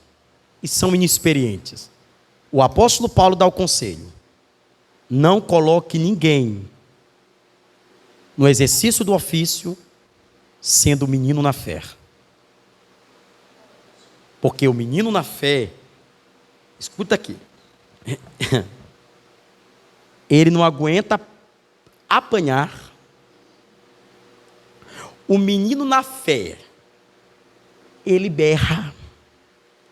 e são inexperientes? O apóstolo Paulo dá o conselho: não coloque ninguém no exercício do ofício sendo menino na fé. Porque o menino na fé, escuta aqui, ele não aguenta apanhar. O menino na fé, ele berra,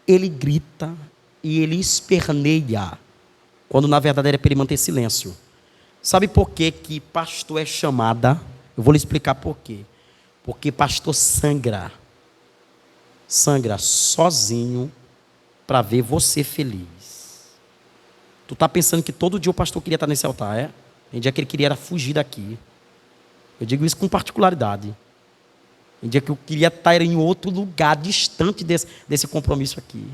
ele grita e ele esperneia, quando na verdade era para ele manter silêncio. Sabe por que pastor é chamada? Eu vou lhe explicar por quê. Porque pastor sangra sozinho para ver você feliz. Tu está pensando que todo dia o pastor queria estar nesse altar, é? Tem dia que ele queria era fugir daqui. Eu digo isso com particularidade. Tem dia que eu queria estar em outro lugar, distante desse compromisso aqui.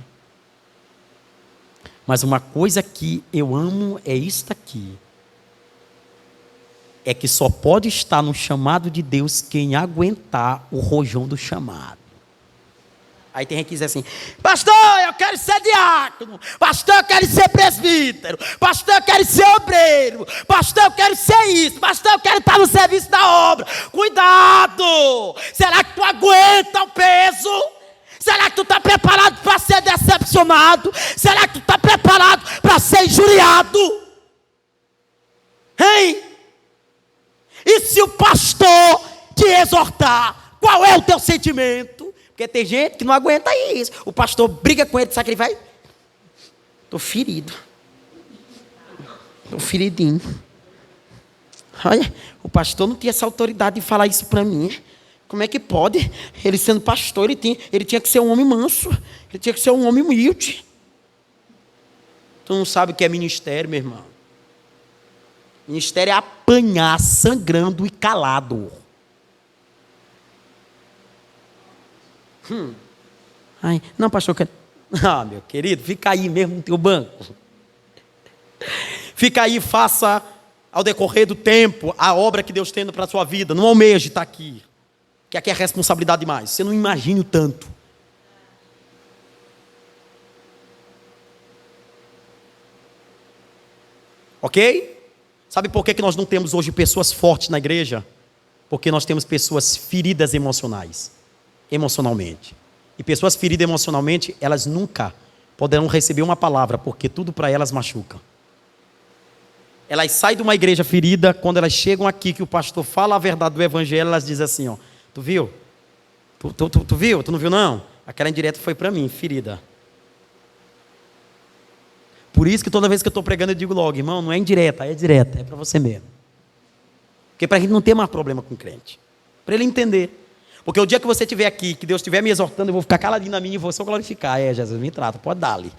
Mas uma coisa que eu amo é isto aqui. É que só pode estar no chamado de Deus quem aguentar o rojão do chamado. Aí tem gente que diz assim: pastor, eu quero ser diácono, pastor, eu quero ser presbítero, pastor, eu quero ser obreiro, pastor, eu quero ser isso, pastor, eu quero estar no serviço da obra. Cuidado! Será que tu aguenta o peso? Será que tu está preparado para ser decepcionado? Será que tu está preparado para ser injuriado? Hein? E se o pastor te exortar, qual é o teu sentimento? Porque tem gente que não aguenta isso. O pastor briga com ele, sabe que ele vai? Estou ferido. Estou feridinho. Olha, o pastor não tinha essa autoridade de falar isso para mim. Como é que pode? Ele sendo pastor, ele tinha que ser um homem manso. Ele tinha que ser um homem humilde. Tu não sabe o que é ministério, meu irmão. Ministério é apanhar, sangrando e calado. Ai, não, pastor, eu quero... Ah, meu querido, fica aí mesmo no teu banco. Fica aí e faça, ao decorrer do tempo, a obra que Deus tem para a sua vida. Não almeje estar aqui. Que aqui é responsabilidade demais. Você não imagina o tanto. Ok? Sabe por que nós não temos hoje pessoas fortes na igreja? Porque nós temos pessoas feridas emocionalmente. E pessoas feridas emocionalmente, elas nunca poderão receber uma palavra, porque tudo para elas machuca. Elas saem de uma igreja ferida, quando elas chegam aqui, que o pastor fala a verdade do evangelho, elas dizem assim, ó, tu viu? Tu viu? Tu não viu não? Aquela indireta foi para mim, ferida. Por isso que toda vez que eu estou pregando, eu digo logo, irmão, não é indireta, é direta, é para você mesmo. Porque para a gente não ter mais problema com o crente. Para ele entender. Porque o dia que você estiver aqui, que Deus estiver me exortando, eu vou ficar caladinho na minha e vou só glorificar. Jesus, me trata, pode dar-lhe.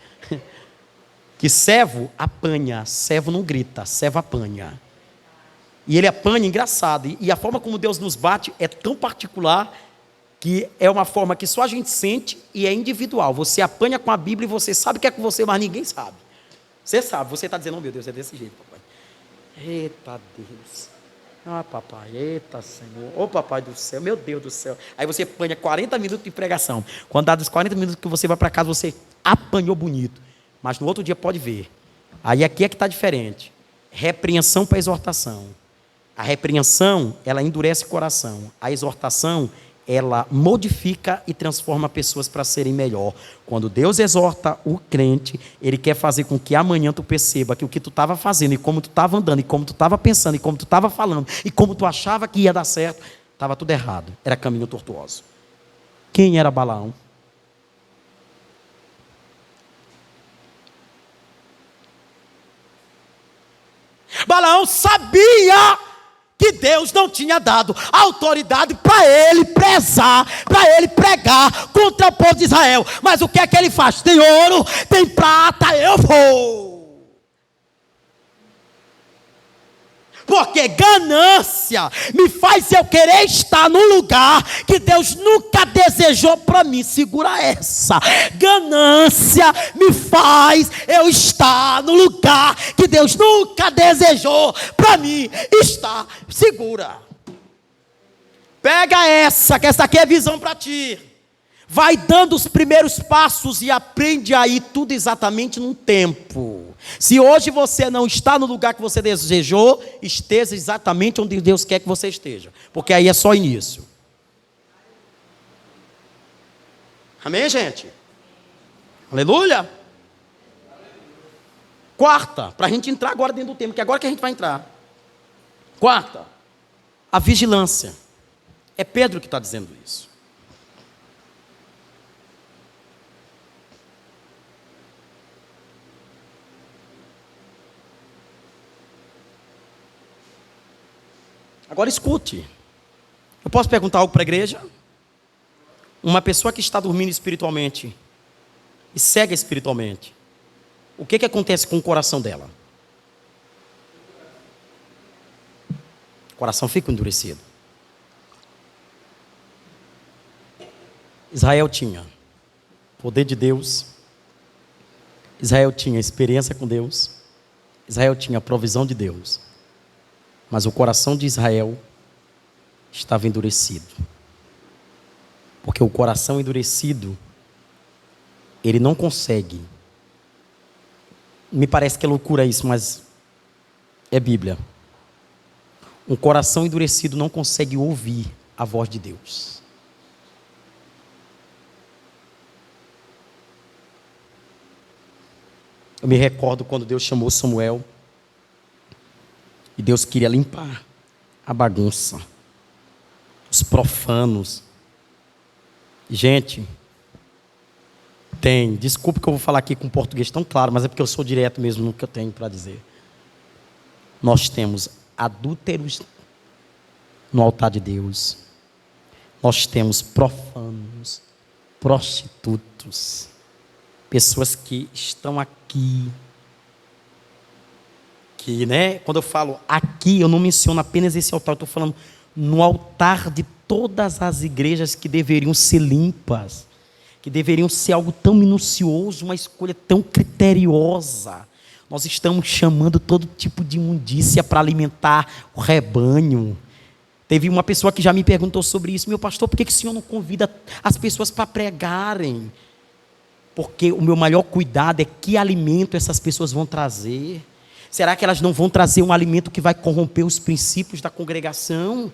Que servo apanha, servo não grita, servo apanha. E ele apanha, engraçado. E a forma como Deus nos bate é tão particular que é uma forma que só a gente sente e é individual. Você apanha com a Bíblia e você sabe que é com você, mas ninguém sabe. Você sabe, você está dizendo, oh meu Deus, é desse jeito, papai. Eita Deus. Ah, papai, eita Senhor. Ô papai do céu, meu Deus do céu. Aí você apanha 40 minutos de pregação. Quando dá dos 40 minutos que você vai para casa, você apanhou bonito. Mas no outro dia pode ver. Aí aqui é que está diferente. Repreensão para exortação. A repreensão, ela endurece o coração. A exortação, ela modifica e transforma pessoas para serem melhor. Quando Deus exorta o crente, Ele quer fazer com que amanhã tu perceba que o que tu estava fazendo, e como tu estava andando, e como tu estava pensando, e como tu estava falando, e como tu achava que ia dar certo, estava tudo errado. Era caminho tortuoso. Quem era Balaão? Balaão sabia que Deus não tinha dado autoridade para ele prezar, para ele pregar contra o povo de Israel. Mas o que é que ele faz? Tem ouro, tem prata, eu vou. Porque ganância me faz eu querer estar num lugar que Deus nunca desejou para mim. Segura essa. Ganância me faz eu estar no lugar que Deus nunca desejou para mim estar. Segura. Pega essa, que essa aqui é visão para ti. Vai dando os primeiros passos e aprende aí tudo exatamente num tempo. Se hoje você não está no lugar que você desejou, esteja exatamente onde Deus quer que você esteja. Porque aí é só início. Amém, gente? Aleluia. Quarta, para a gente entrar agora dentro do tema, que é agora que a gente vai entrar. Quarta, a vigilância. É Pedro que está dizendo isso. Agora escute. Eu posso perguntar algo para a igreja? Uma pessoa que está dormindo espiritualmente e cega espiritualmente, o que acontece com o coração dela? O coração fica endurecido. Israel tinha poder de Deus, Israel tinha experiência com Deus, Israel tinha provisão de Deus. Mas o coração de Israel estava endurecido. Porque o coração endurecido, ele não consegue. Me parece que é loucura isso, mas é Bíblia. Um coração endurecido não consegue ouvir a voz de Deus. Eu me recordo quando Deus chamou Samuel. E Deus queria limpar a bagunça, os profanos. Gente, desculpe que eu vou falar aqui com português tão claro, mas é porque eu sou direto mesmo no que eu tenho para dizer. Nós temos adúlteros no altar de Deus. Nós temos profanos, prostitutos, pessoas que estão aqui. Que, né, quando eu falo aqui, eu não menciono apenas esse altar, eu estou falando no altar de todas as igrejas que deveriam ser limpas, que deveriam ser algo tão minucioso, uma escolha tão criteriosa. Nós estamos chamando todo tipo de imundícia para alimentar o rebanho, Teve uma pessoa que já me perguntou sobre isso: meu pastor, por que o senhor não convida as pessoas para pregarem? Porque o meu maior cuidado é que alimento essas pessoas vão trazer. Será que elas não vão trazer um alimento que vai corromper os princípios da congregação?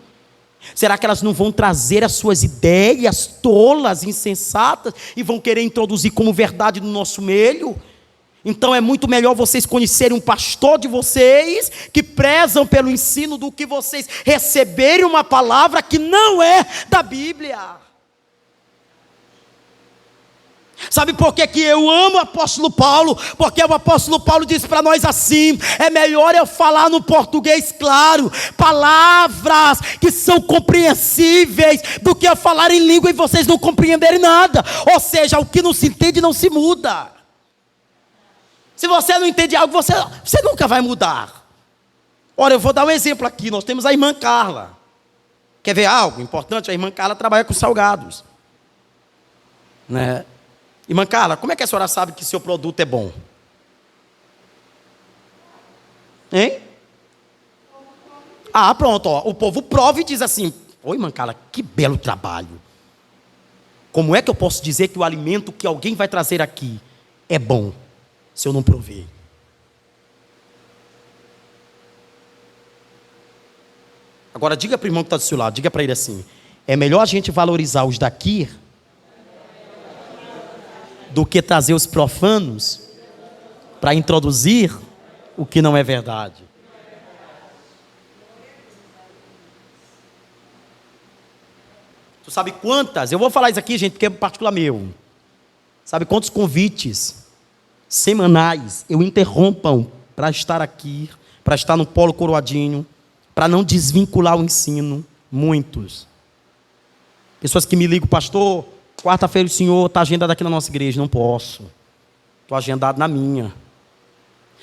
Será que elas não vão trazer as suas ideias tolas, insensatas, e vão querer introduzir como verdade no nosso meio? Então é muito melhor vocês conhecerem um pastor de vocês, que prezam pelo ensino, do que vocês receberem uma palavra que não é da Bíblia. Sabe por que eu amo o apóstolo Paulo? Porque o apóstolo Paulo diz para nós assim: é melhor eu falar no português claro, palavras que são compreensíveis, do que eu falar em língua e vocês não compreenderem nada. Ou seja, o que não se entende não se muda. Se você não entende algo, você nunca vai mudar. Ora, eu vou dar um exemplo aqui. Nós temos a irmã Carla. Quer ver algo importante? A irmã Carla trabalha com salgados, né? Irmã Carla, como é que a senhora sabe que seu produto é bom? Hein? Ah, pronto, ó. O povo prova e diz assim: oi, irmã Carla, que belo trabalho. Como é que eu posso dizer que o alimento que alguém vai trazer aqui é bom, se eu não provei? Agora diga para o irmão que está do seu lado, diga para ele assim: é melhor a gente valorizar os daqui do que trazer os profanos para introduzir o que não é verdade. Tu sabe quantas? Eu vou falar isso aqui, gente, porque é particular meu. Sabe quantos convites semanais eu interrompam para estar aqui, para estar no Polo Coroadinho, para não desvincular o ensino? Muitos. Pessoas que me ligam: pastor, quarta-feira o senhor está agendado aqui na nossa igreja. Não posso, estou agendado na minha.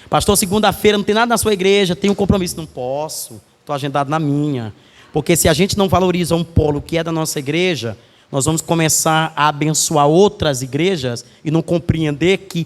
Pastor, segunda-feira não tem nada na sua igreja, tenho um compromisso. Não posso, estou agendado na minha. Porque se a gente não valoriza um polo que é da nossa igreja, nós vamos começar a abençoar outras igrejas e não compreender que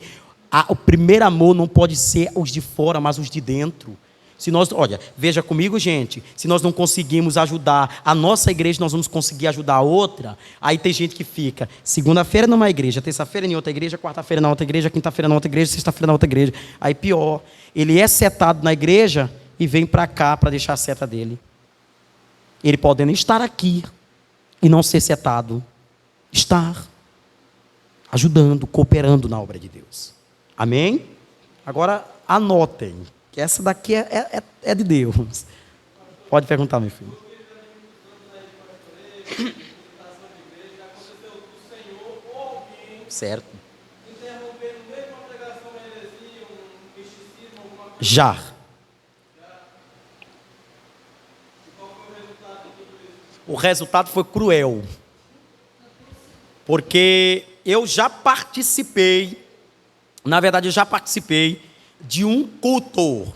o primeiro amor não pode ser os de fora, mas os de dentro. Se nós, olha, veja comigo, gente, se nós não conseguimos ajudar a nossa igreja, nós vamos conseguir ajudar a outra. Aí tem gente que fica segunda-feira numa igreja, terça-feira em outra igreja, quarta-feira na outra igreja, quinta-feira na outra igreja, sexta-feira na outra igreja. Aí pior, ele é setado na igreja e vem para cá para deixar a seta dele. Ele podendo estar aqui e não ser setado, estar ajudando, cooperando na obra de Deus. Amém? Agora anotem que essa daqui é de Deus. Pode perguntar, meu filho. Certo. Já. O resultado foi cruel. Porque eu já participei, na verdade eu já participei de um culto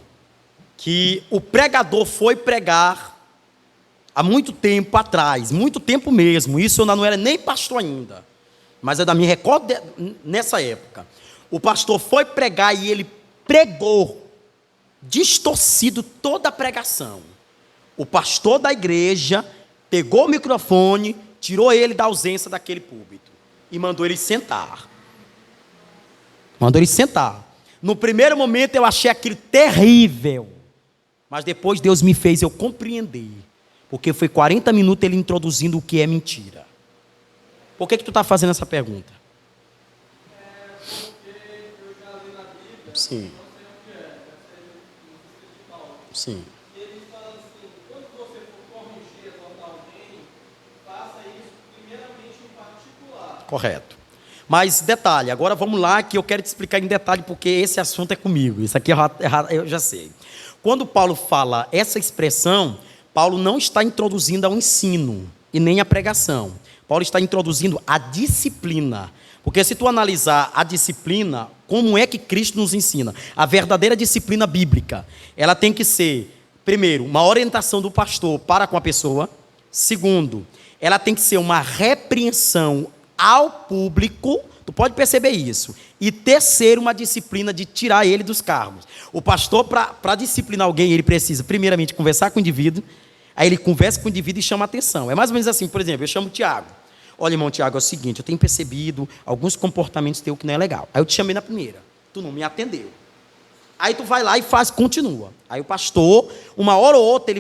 que o pregador foi pregar há muito tempo atrás, muito tempo mesmo. Isso eu não era nem pastor ainda, mas eu me recordo nessa época. O pastor foi pregar e ele pregou distorcido toda a pregação. O pastor da igreja pegou o microfone, tirou ele da ausência daquele púlpito e mandou ele sentar. Mandou ele sentar. No primeiro momento eu achei aquilo terrível, mas depois Deus me fez eu compreender, porque foi 40 minutos ele introduzindo o que é mentira. Por que tu está fazendo essa pergunta? Sim. Sim. Correto. Mas detalhe, agora vamos lá que eu quero te explicar em detalhe, porque esse assunto é comigo. Isso aqui eu já sei. Quando Paulo fala essa expressão, Paulo não está introduzindo ao ensino e nem a pregação. Paulo está introduzindo a disciplina. Porque se tu analisar a disciplina, como é que Cristo nos ensina? A verdadeira disciplina bíblica, ela tem que ser, primeiro, uma orientação do pastor para com a pessoa. Segundo, ela tem que ser uma repreensão ao público. Tu pode perceber isso. E terceiro, uma disciplina de tirar ele dos cargos. O pastor, para disciplinar alguém, ele precisa primeiramente conversar com o indivíduo. Aí ele conversa com o indivíduo e chama a atenção. É mais ou menos assim, por exemplo, eu chamo o Tiago. Olha, irmão Tiago, é o seguinte, eu tenho percebido alguns comportamentos teus que não é legal. Aí eu te chamei na primeira, tu não me atendeu. Aí tu vai lá e faz, continua. Aí o pastor, uma hora ou outra,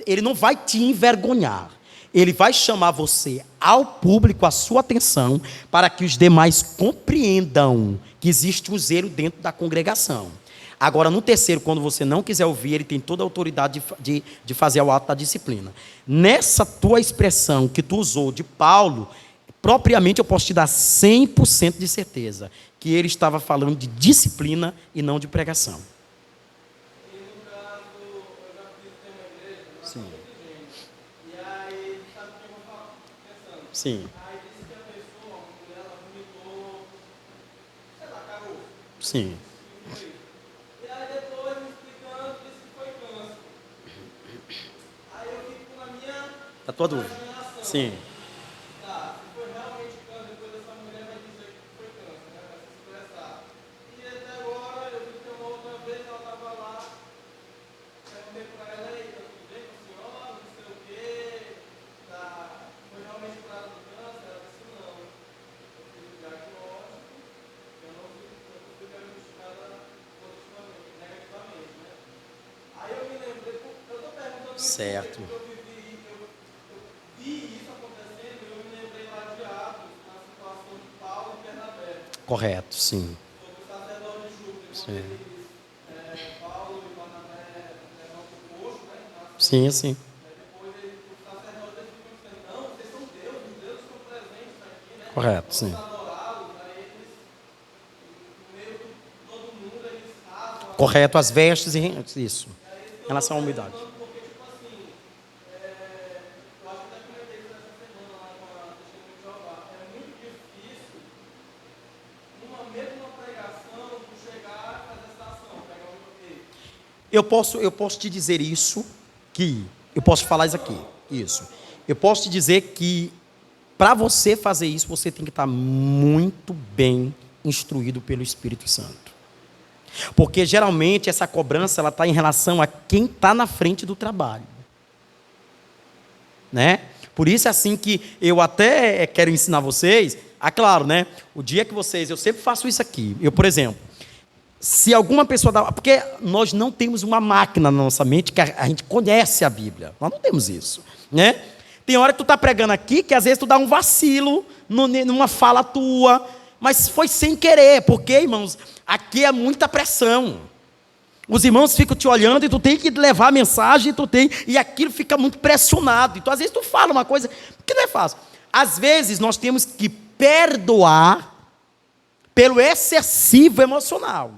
ele não vai te envergonhar. Ele vai chamar você ao público, a sua atenção, para que os demais compreendam que existe um zelo dentro da congregação. Agora, no terceiro, quando você não quiser ouvir, ele tem toda a autoridade de fazer o ato da disciplina. Nessa tua expressão que tu usou de Paulo, propriamente eu posso te dar 100% de certeza que ele estava falando de disciplina e não de pregação. E no caso, eu já visitei uma igreja, mas Sim. e aí, sabe o que eu estava pensando? Sim, Aí disse que a pessoa, a mulher, ela vomitou, sei lá, cagou. sim. E aí depois, me explicando, disse que foi câncer. Aí eu fico na minha A tua dúvida. imaginação. Sim. Tá, se foi realmente câncer, depois essa mulher vai dizer que foi câncer, né? Vai se expressar. E até agora, eu vi que uma outra vez ela estava lá, perguntei para ela, ei, tá tudo bem com a senhora, não sei o quê, tá, foi realmente curada do câncer? Ela disse não. Eu fiz o diagnóstico, eu não fui diagnosticada positivamente, negativamente, né? Aí eu me lembrei, eu estou perguntando isso Certo. porque eu vi isso acontecendo e eu me lembrei lá de Atos, na situação de Paulo e Bernabé, Correto, sim. sobre o sacerdote Júpiter, quando Sim. Paulo e Bernabé levantam o poço, né? Sim, sim. Depois os sacerdotes ficam dizendo, não, vocês são deuses, os deuses estão presentes aqui, né? Correto, sim. Vamos adorá-los, aí eles, no meio de todo mundo, eles rasgam Correto, as vestes e isso. Em relação à umidade. porque, tipo assim, eu acho que até comentei isso essa semana lá com a Testemunha de Jeová. É muito difícil, numa mesma pregação, tu chegar a fazer essa ação, pegar o bloqueio. Eu posso te dizer isso, eu posso falar isso aqui, isso. Eu posso te dizer que para você fazer isso, você tem que estar muito bem instruído pelo Espírito Santo. Porque geralmente essa cobrança ela está em relação a quem está na frente do trabalho, né? Por isso é assim que eu até quero ensinar vocês. Claro, né? O dia que vocês, eu sempre faço isso aqui. Eu, por exemplo, se alguma pessoa dá, porque nós não temos uma máquina na nossa mente que a gente conhece a Bíblia. Nós não temos isso, né? Tem hora que tu está pregando aqui que às vezes tu dá um vacilo numa fala tua, mas foi sem querer, porque, irmãos, aqui é muita pressão. Os irmãos ficam te olhando e tu tem que levar a mensagem, e aquilo fica muito pressionado. Então, às vezes, tu fala uma coisa que não é fácil. Às vezes, nós temos que perdoar pelo excessivo emocional,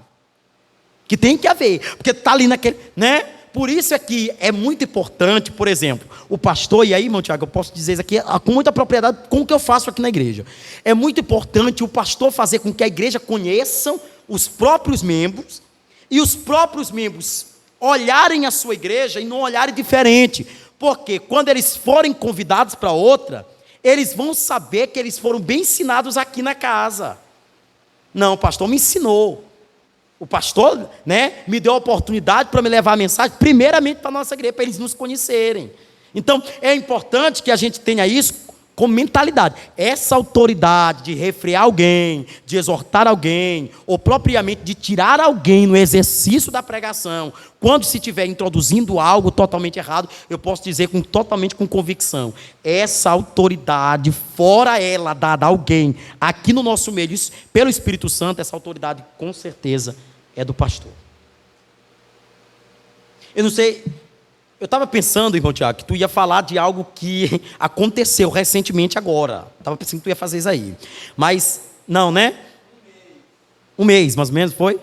que tem que haver, porque tu está ali naquele, né? Por isso é que é muito importante, por exemplo, o pastor, e aí, irmão Tiago, eu posso dizer isso aqui com muita propriedade, com o que eu faço aqui na igreja. É muito importante o pastor fazer com que a igreja conheçam os próprios membros, e os próprios membros olharem a sua igreja e não olharem diferente. Porque quando eles forem convidados para outra, eles vão saber que eles foram bem ensinados aqui na casa. Não, o pastor me ensinou. O pastor, né, me deu a oportunidade para me levar a mensagem, primeiramente para a nossa igreja, para eles nos conhecerem. Então, é importante que a gente tenha isso com mentalidade. Essa autoridade de refrear alguém, de exortar alguém, ou propriamente de tirar alguém no exercício da pregação, quando se estiver introduzindo algo totalmente errado, eu posso dizer totalmente com convicção, essa autoridade, fora ela dada a alguém, aqui no nosso meio, pelo Espírito Santo, essa autoridade com certeza é do pastor. Eu não sei... Eu estava pensando, irmão Tiago, que tu ia falar de algo que aconteceu recentemente agora. Estava pensando que tu ia fazer isso aí. Mas, não, né? Um mês, mais ou menos, foi?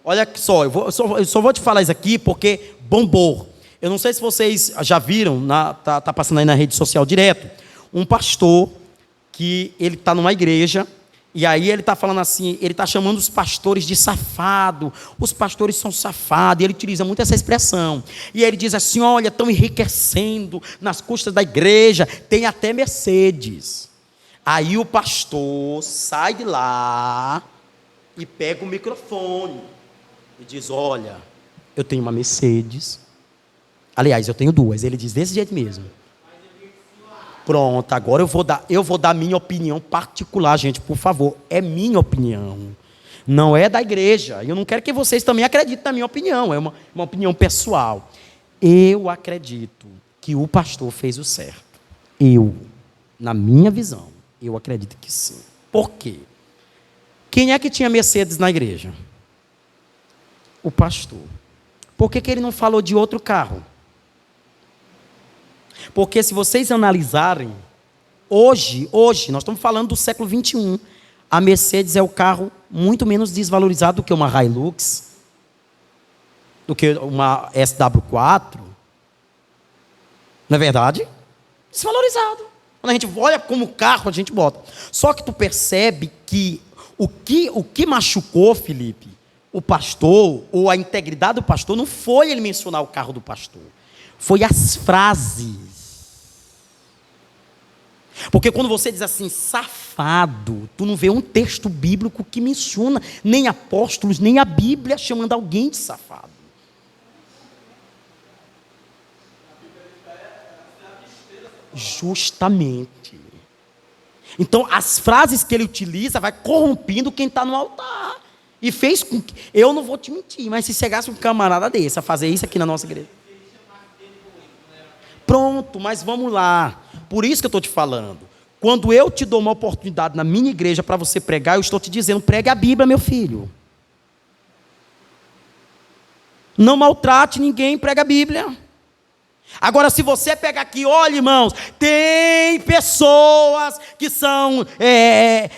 Olha só, eu só vou te falar isso aqui porque bombou. Eu não sei se vocês já viram, tá passando aí na rede social direto, um pastor que ele está numa igreja. E aí ele está falando assim, ele está chamando os pastores de safado, os pastores são safados, e ele utiliza muito essa expressão. E ele diz assim, olha, estão enriquecendo nas custas da igreja, tem até Mercedes. Aí o pastor sai de lá e pega o microfone e diz, olha, eu tenho uma Mercedes, Aliás, eu tenho duas. Ele diz desse jeito mesmo. Pronto, agora eu vou dar minha opinião particular, gente, por favor. É minha opinião. Não é da igreja. Eu não quero que vocês também acreditem na minha opinião. É uma opinião pessoal. Eu acredito que o pastor fez o certo. Na minha visão, eu acredito que sim. Por quê? Quem é que tinha Mercedes na igreja? O pastor. Por que ele não falou de outro carro? Porque se vocês analisarem, hoje, nós estamos falando do século 21, a Mercedes é o carro muito menos desvalorizado do que uma Hilux, do que uma SW4. Não é verdade? Desvalorizado. Quando a gente olha como carro, a gente bota. Só que tu percebe que o que machucou, Felipe, o pastor, ou a integridade do pastor, não foi ele mencionar o carro do pastor. Foi as frases. Porque quando você diz assim, safado, tu não vê um texto bíblico que menciona, nem apóstolos, nem a Bíblia chamando alguém de safado. Justamente. Então, as frases que ele utiliza vai corrompendo quem está no altar. E fez com que... Eu não vou te mentir, mas se chegasse um camarada desse a fazer isso aqui na nossa igreja... Pronto, mas vamos lá. Por isso que eu estou te falando. Quando eu te dou uma oportunidade na minha igreja para você pregar, eu estou te dizendo, pregue a Bíblia, meu filho. Não maltrate ninguém, prega a Bíblia. Agora, se você pegar aqui, olha, irmãos, tem pessoas que são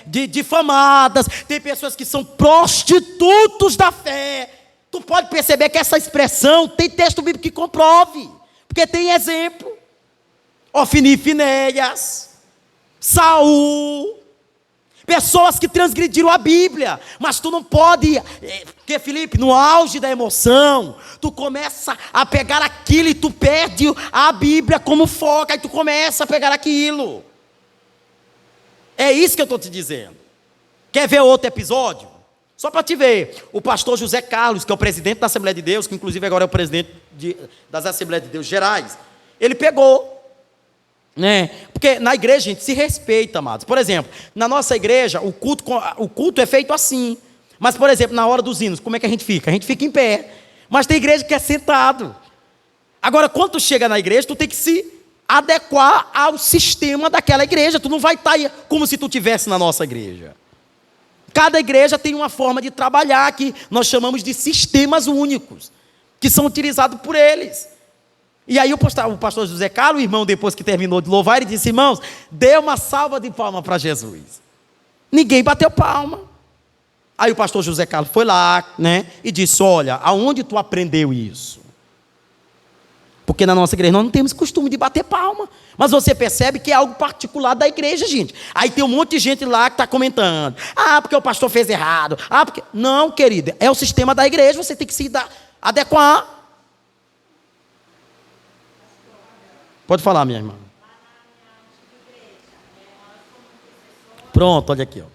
difamadas, tem pessoas que são prostitutos da fé. Tu pode perceber que essa expressão tem texto bíblico que comprove, porque tem exemplo. Ofni e Finéias, Saul, pessoas que transgrediram a Bíblia, mas tu não pode, porque Felipe, no auge da emoção, tu começa a pegar aquilo e tu perde a Bíblia como foco, aí tu começa a pegar aquilo. É isso que eu estou te dizendo. Quer ver outro episódio? Só para te ver, o pastor José Carlos, que é o presidente da Assembleia de Deus, que inclusive agora é o presidente das Assembleias de Deus Gerais, ele pegou, né? Porque na igreja a gente se respeita, amados. Por exemplo, na nossa igreja o culto é feito assim. Mas, por exemplo, na hora dos hinos, como é que a gente fica? A gente fica em pé. Mas tem igreja que é sentado. Agora, quando tu chega na igreja, tu tem que se adequar ao sistema daquela igreja. Tu não vai estar aí como se tu estivesse na nossa igreja. Cada igreja tem uma forma de trabalhar que nós chamamos de sistemas únicos, que são utilizados por eles. E aí o pastor José Carlos, o irmão, depois que terminou de louvar, ele disse, irmãos, dê uma salva de palmas para Jesus. Ninguém bateu palma. Aí o pastor José Carlos foi lá, né, e disse, olha, aonde tu aprendeu isso? Porque na nossa igreja nós não temos costume de bater palma. Mas você percebe que é algo particular da igreja, gente. Aí tem um monte de gente lá que está comentando. Ah, porque o pastor fez errado. Ah, porque... Não, querida, é o sistema da igreja, você tem que se adequar. Pode falar, minha irmã. Pronto, olha aqui, ó.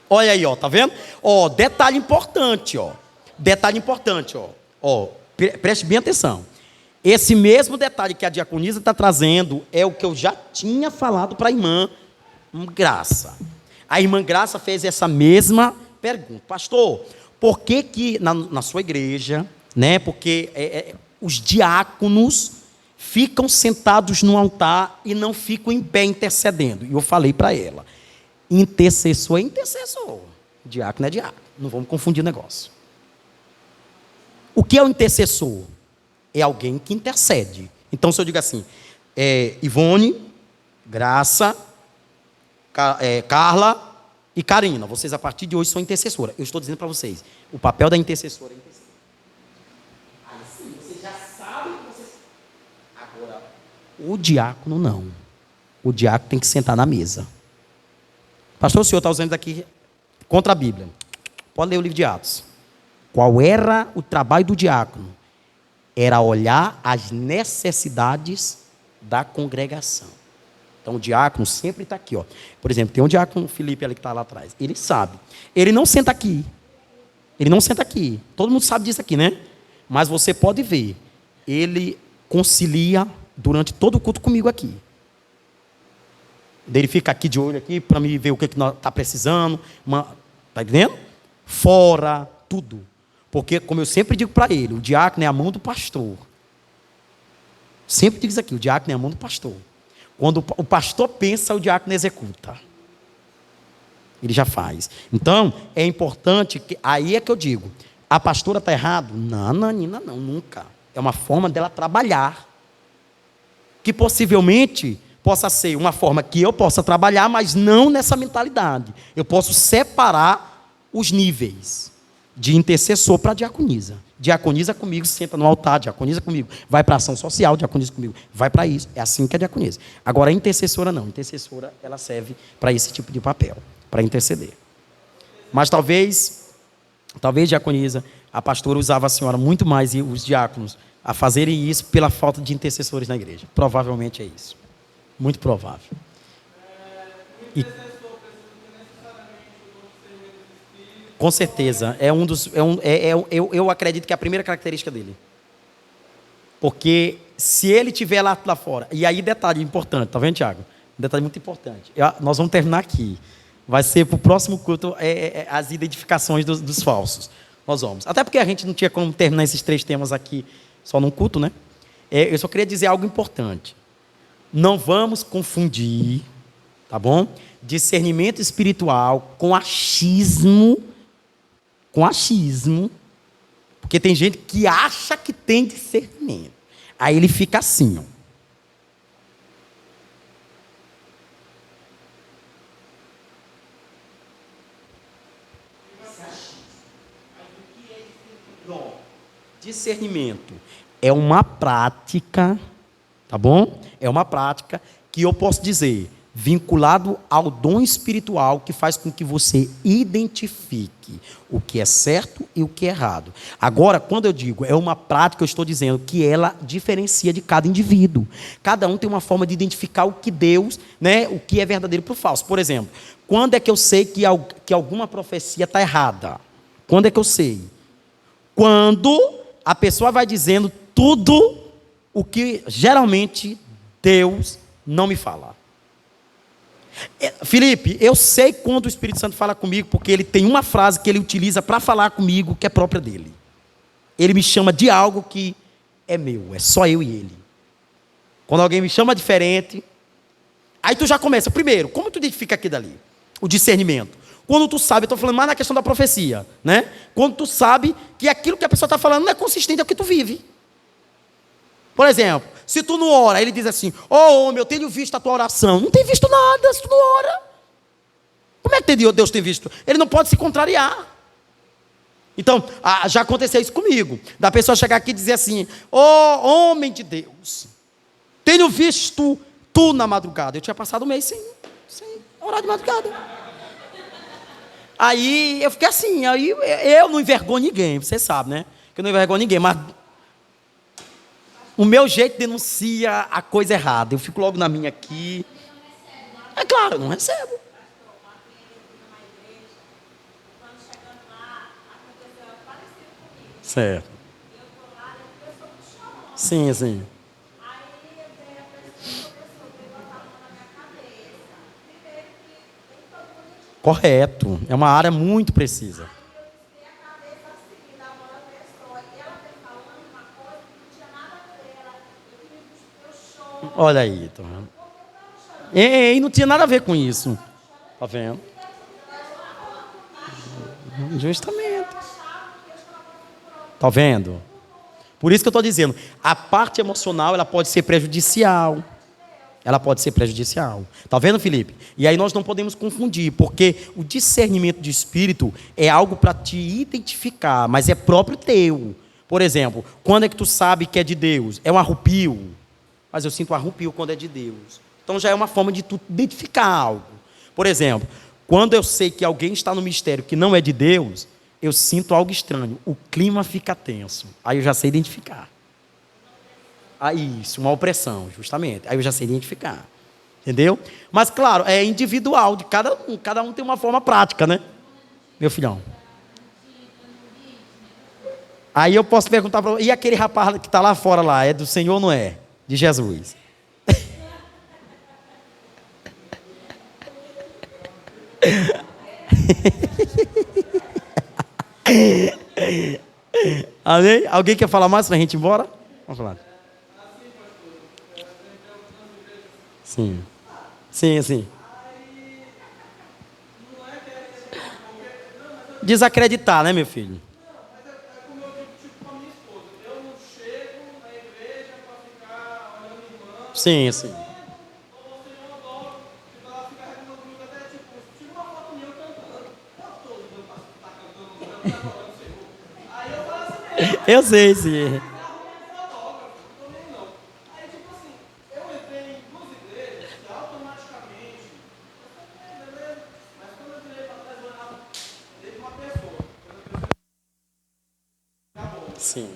Olha aí, ó, tá vendo? Ó, detalhe importante, ó. Detalhe importante, ó. Ó, preste bem atenção. Esse mesmo detalhe que a diaconisa está trazendo é o que eu já tinha falado para a irmã Graça. A irmã Graça fez essa mesma pergunta. Pastor, por que na sua igreja, né? Porque os diáconos ficam sentados no altar e não ficam em pé intercedendo. E eu falei para ela, intercessor é intercessor. Diácono é diácono. Não vamos confundir o negócio. O que é o intercessor? É alguém que intercede. Então, se eu digo assim, Ivone, Graça, Carla e Karina, vocês a partir de hoje são intercessoras. Eu estou dizendo para vocês, o papel da intercessora é interceder. Aí sim, vocês já sabem que vocês... Agora, o diácono não. O diácono tem que sentar na mesa. Pastor, o senhor está usando aqui contra a Bíblia. Pode ler o livro de Atos. Qual era o trabalho do diácono? Era olhar as necessidades da congregação. Então o diácono sempre está aqui, ó. Por exemplo, tem um diácono Felipe ali que está lá atrás. Ele sabe. Ele não senta aqui. Ele não senta aqui. Todo mundo sabe disso aqui, né? Mas você pode ver, ele concilia durante todo o culto comigo aqui. Ele fica aqui de olho aqui para me ver o que está precisando. Está entendendo? Fora, tudo. Porque, como eu sempre digo para ele, o diácono é a mão do pastor. Sempre digo isso aqui, o diácono é a mão do pastor. Quando o pastor pensa, o diácono executa. Ele já faz. Então, é importante, aí é que eu digo, a pastora está errada? Não, Nina, não, nunca. É uma forma dela trabalhar. Que possivelmente possa ser uma forma que eu possa trabalhar, mas não nessa mentalidade. Eu posso separar os níveis de intercessor para diaconisa. Diaconisa comigo, senta no altar, diaconisa comigo, vai para a ação social, diaconisa comigo, vai para isso. É assim que é diaconisa. Agora, a intercessora não. A intercessora, ela serve para esse tipo de papel, para interceder. Mas talvez, diaconisa, a pastora usava a senhora muito mais e os diáconos a fazerem isso pela falta de intercessores na igreja. Provavelmente é isso. Muito provável. E, com certeza, eu acredito que é a primeira característica dele. Porque se ele estiver lá fora, e aí detalhe importante, tá vendo, Tiago? Detalhe muito importante. Nós vamos terminar aqui. Vai ser para o próximo culto as identificações dos falsos. Nós vamos. Até porque a gente não tinha como terminar esses 3 temas aqui só num culto, né? Eu só queria dizer algo importante. Não vamos confundir, tá bom? Discernimento espiritual com achismo. Com achismo. Porque tem gente que acha que tem discernimento. Aí ele fica assim, ó. Discernimento é uma prática, tá bom? É uma prática que eu posso dizer, vinculado ao dom espiritual que faz com que você identifique o que é certo e o que é errado. Agora, quando eu digo é uma prática, eu estou dizendo que ela diferencia de cada indivíduo. Cada um tem uma forma de identificar o que Deus, né, o que é verdadeiro para o falso. Por exemplo, quando é que eu sei que alguma profecia está errada? Quando é que eu sei? Quando a pessoa vai dizendo tudo o que geralmente Deus não me fala. Felipe, eu sei quando o Espírito Santo fala comigo, porque ele tem uma frase que ele utiliza para falar comigo que é própria dele. Ele me chama de algo que é meu, é só eu e ele. Quando alguém me chama diferente, aí tu já começa. Primeiro, como tu identifica aqui dali? O discernimento. Quando tu sabe, eu estou falando mais na questão da profecia, né? Quando tu sabe que aquilo que a pessoa está falando não é consistente ao que tu vive. Por exemplo, se tu não ora, ele diz assim, homem, eu tenho visto a tua oração. Não tem visto nada se tu não ora. Como é que Deus tem visto? Ele não pode se contrariar. Então, já aconteceu isso comigo. Da pessoa chegar aqui e dizer assim, homem de Deus, tenho visto tu na madrugada. Eu tinha passado um mês sem orar de madrugada. Aí eu fiquei assim, aí eu não envergonho ninguém, você sabe, né? Que eu não envergonho ninguém, mas o meu jeito denuncia a coisa errada. Eu fico logo na minha aqui. É claro, eu não recebo. Certo. Sim, sim. Correto. É uma área muito precisa. Olha aí, tá vendo? E não tinha nada a ver com isso. Tá vendo? Justamente. Tá vendo? Por isso que eu estou dizendo, a parte emocional ela pode ser prejudicial. Ela pode ser prejudicial. Tá vendo, Felipe? E aí nós não podemos confundir, porque o discernimento de espírito é algo para te identificar, mas é próprio teu. Por exemplo, quando é que tu sabe que é de Deus? É um arrupio. Mas eu sinto arrupio quando é de Deus. Então já é uma forma de tu identificar algo. Por exemplo, quando eu sei que alguém está no mistério que não é de Deus, eu sinto algo estranho. O clima fica tenso. Aí eu já sei identificar. Aí isso, uma opressão, justamente. Aí eu já sei identificar. Entendeu? Mas claro, é individual de cada um. Cada um tem uma forma prática, né? Meu filhão. Aí eu posso perguntar para você, e aquele rapaz que está lá fora lá, é do Senhor ou não é? De Jesus. Amém? Alguém quer falar mais para a gente ir embora? Vamos falar. Sim. Sim, sim. Desacreditar, né, meu filho? Como eu digo, tipo, com a minha esposa. Eu não chego na igreja para ficar olhando irmã. Sim, sim. Ou seja, eu adoro. Tipo, ela fica reclamando comigo até, tipo, tira uma foto minha eu cantando. Eu estou usando para estar cantando, eu não estou adorando o Senhor. Aí eu falo assim mesmo. Eu sei, sim. Fotógrafo, não tô nem não. Aí, tipo assim, eu entrei em duas igrejas que automaticamente, beleza, mas quando eu virei para trás, eu olhava, dei para uma pessoa. Sim.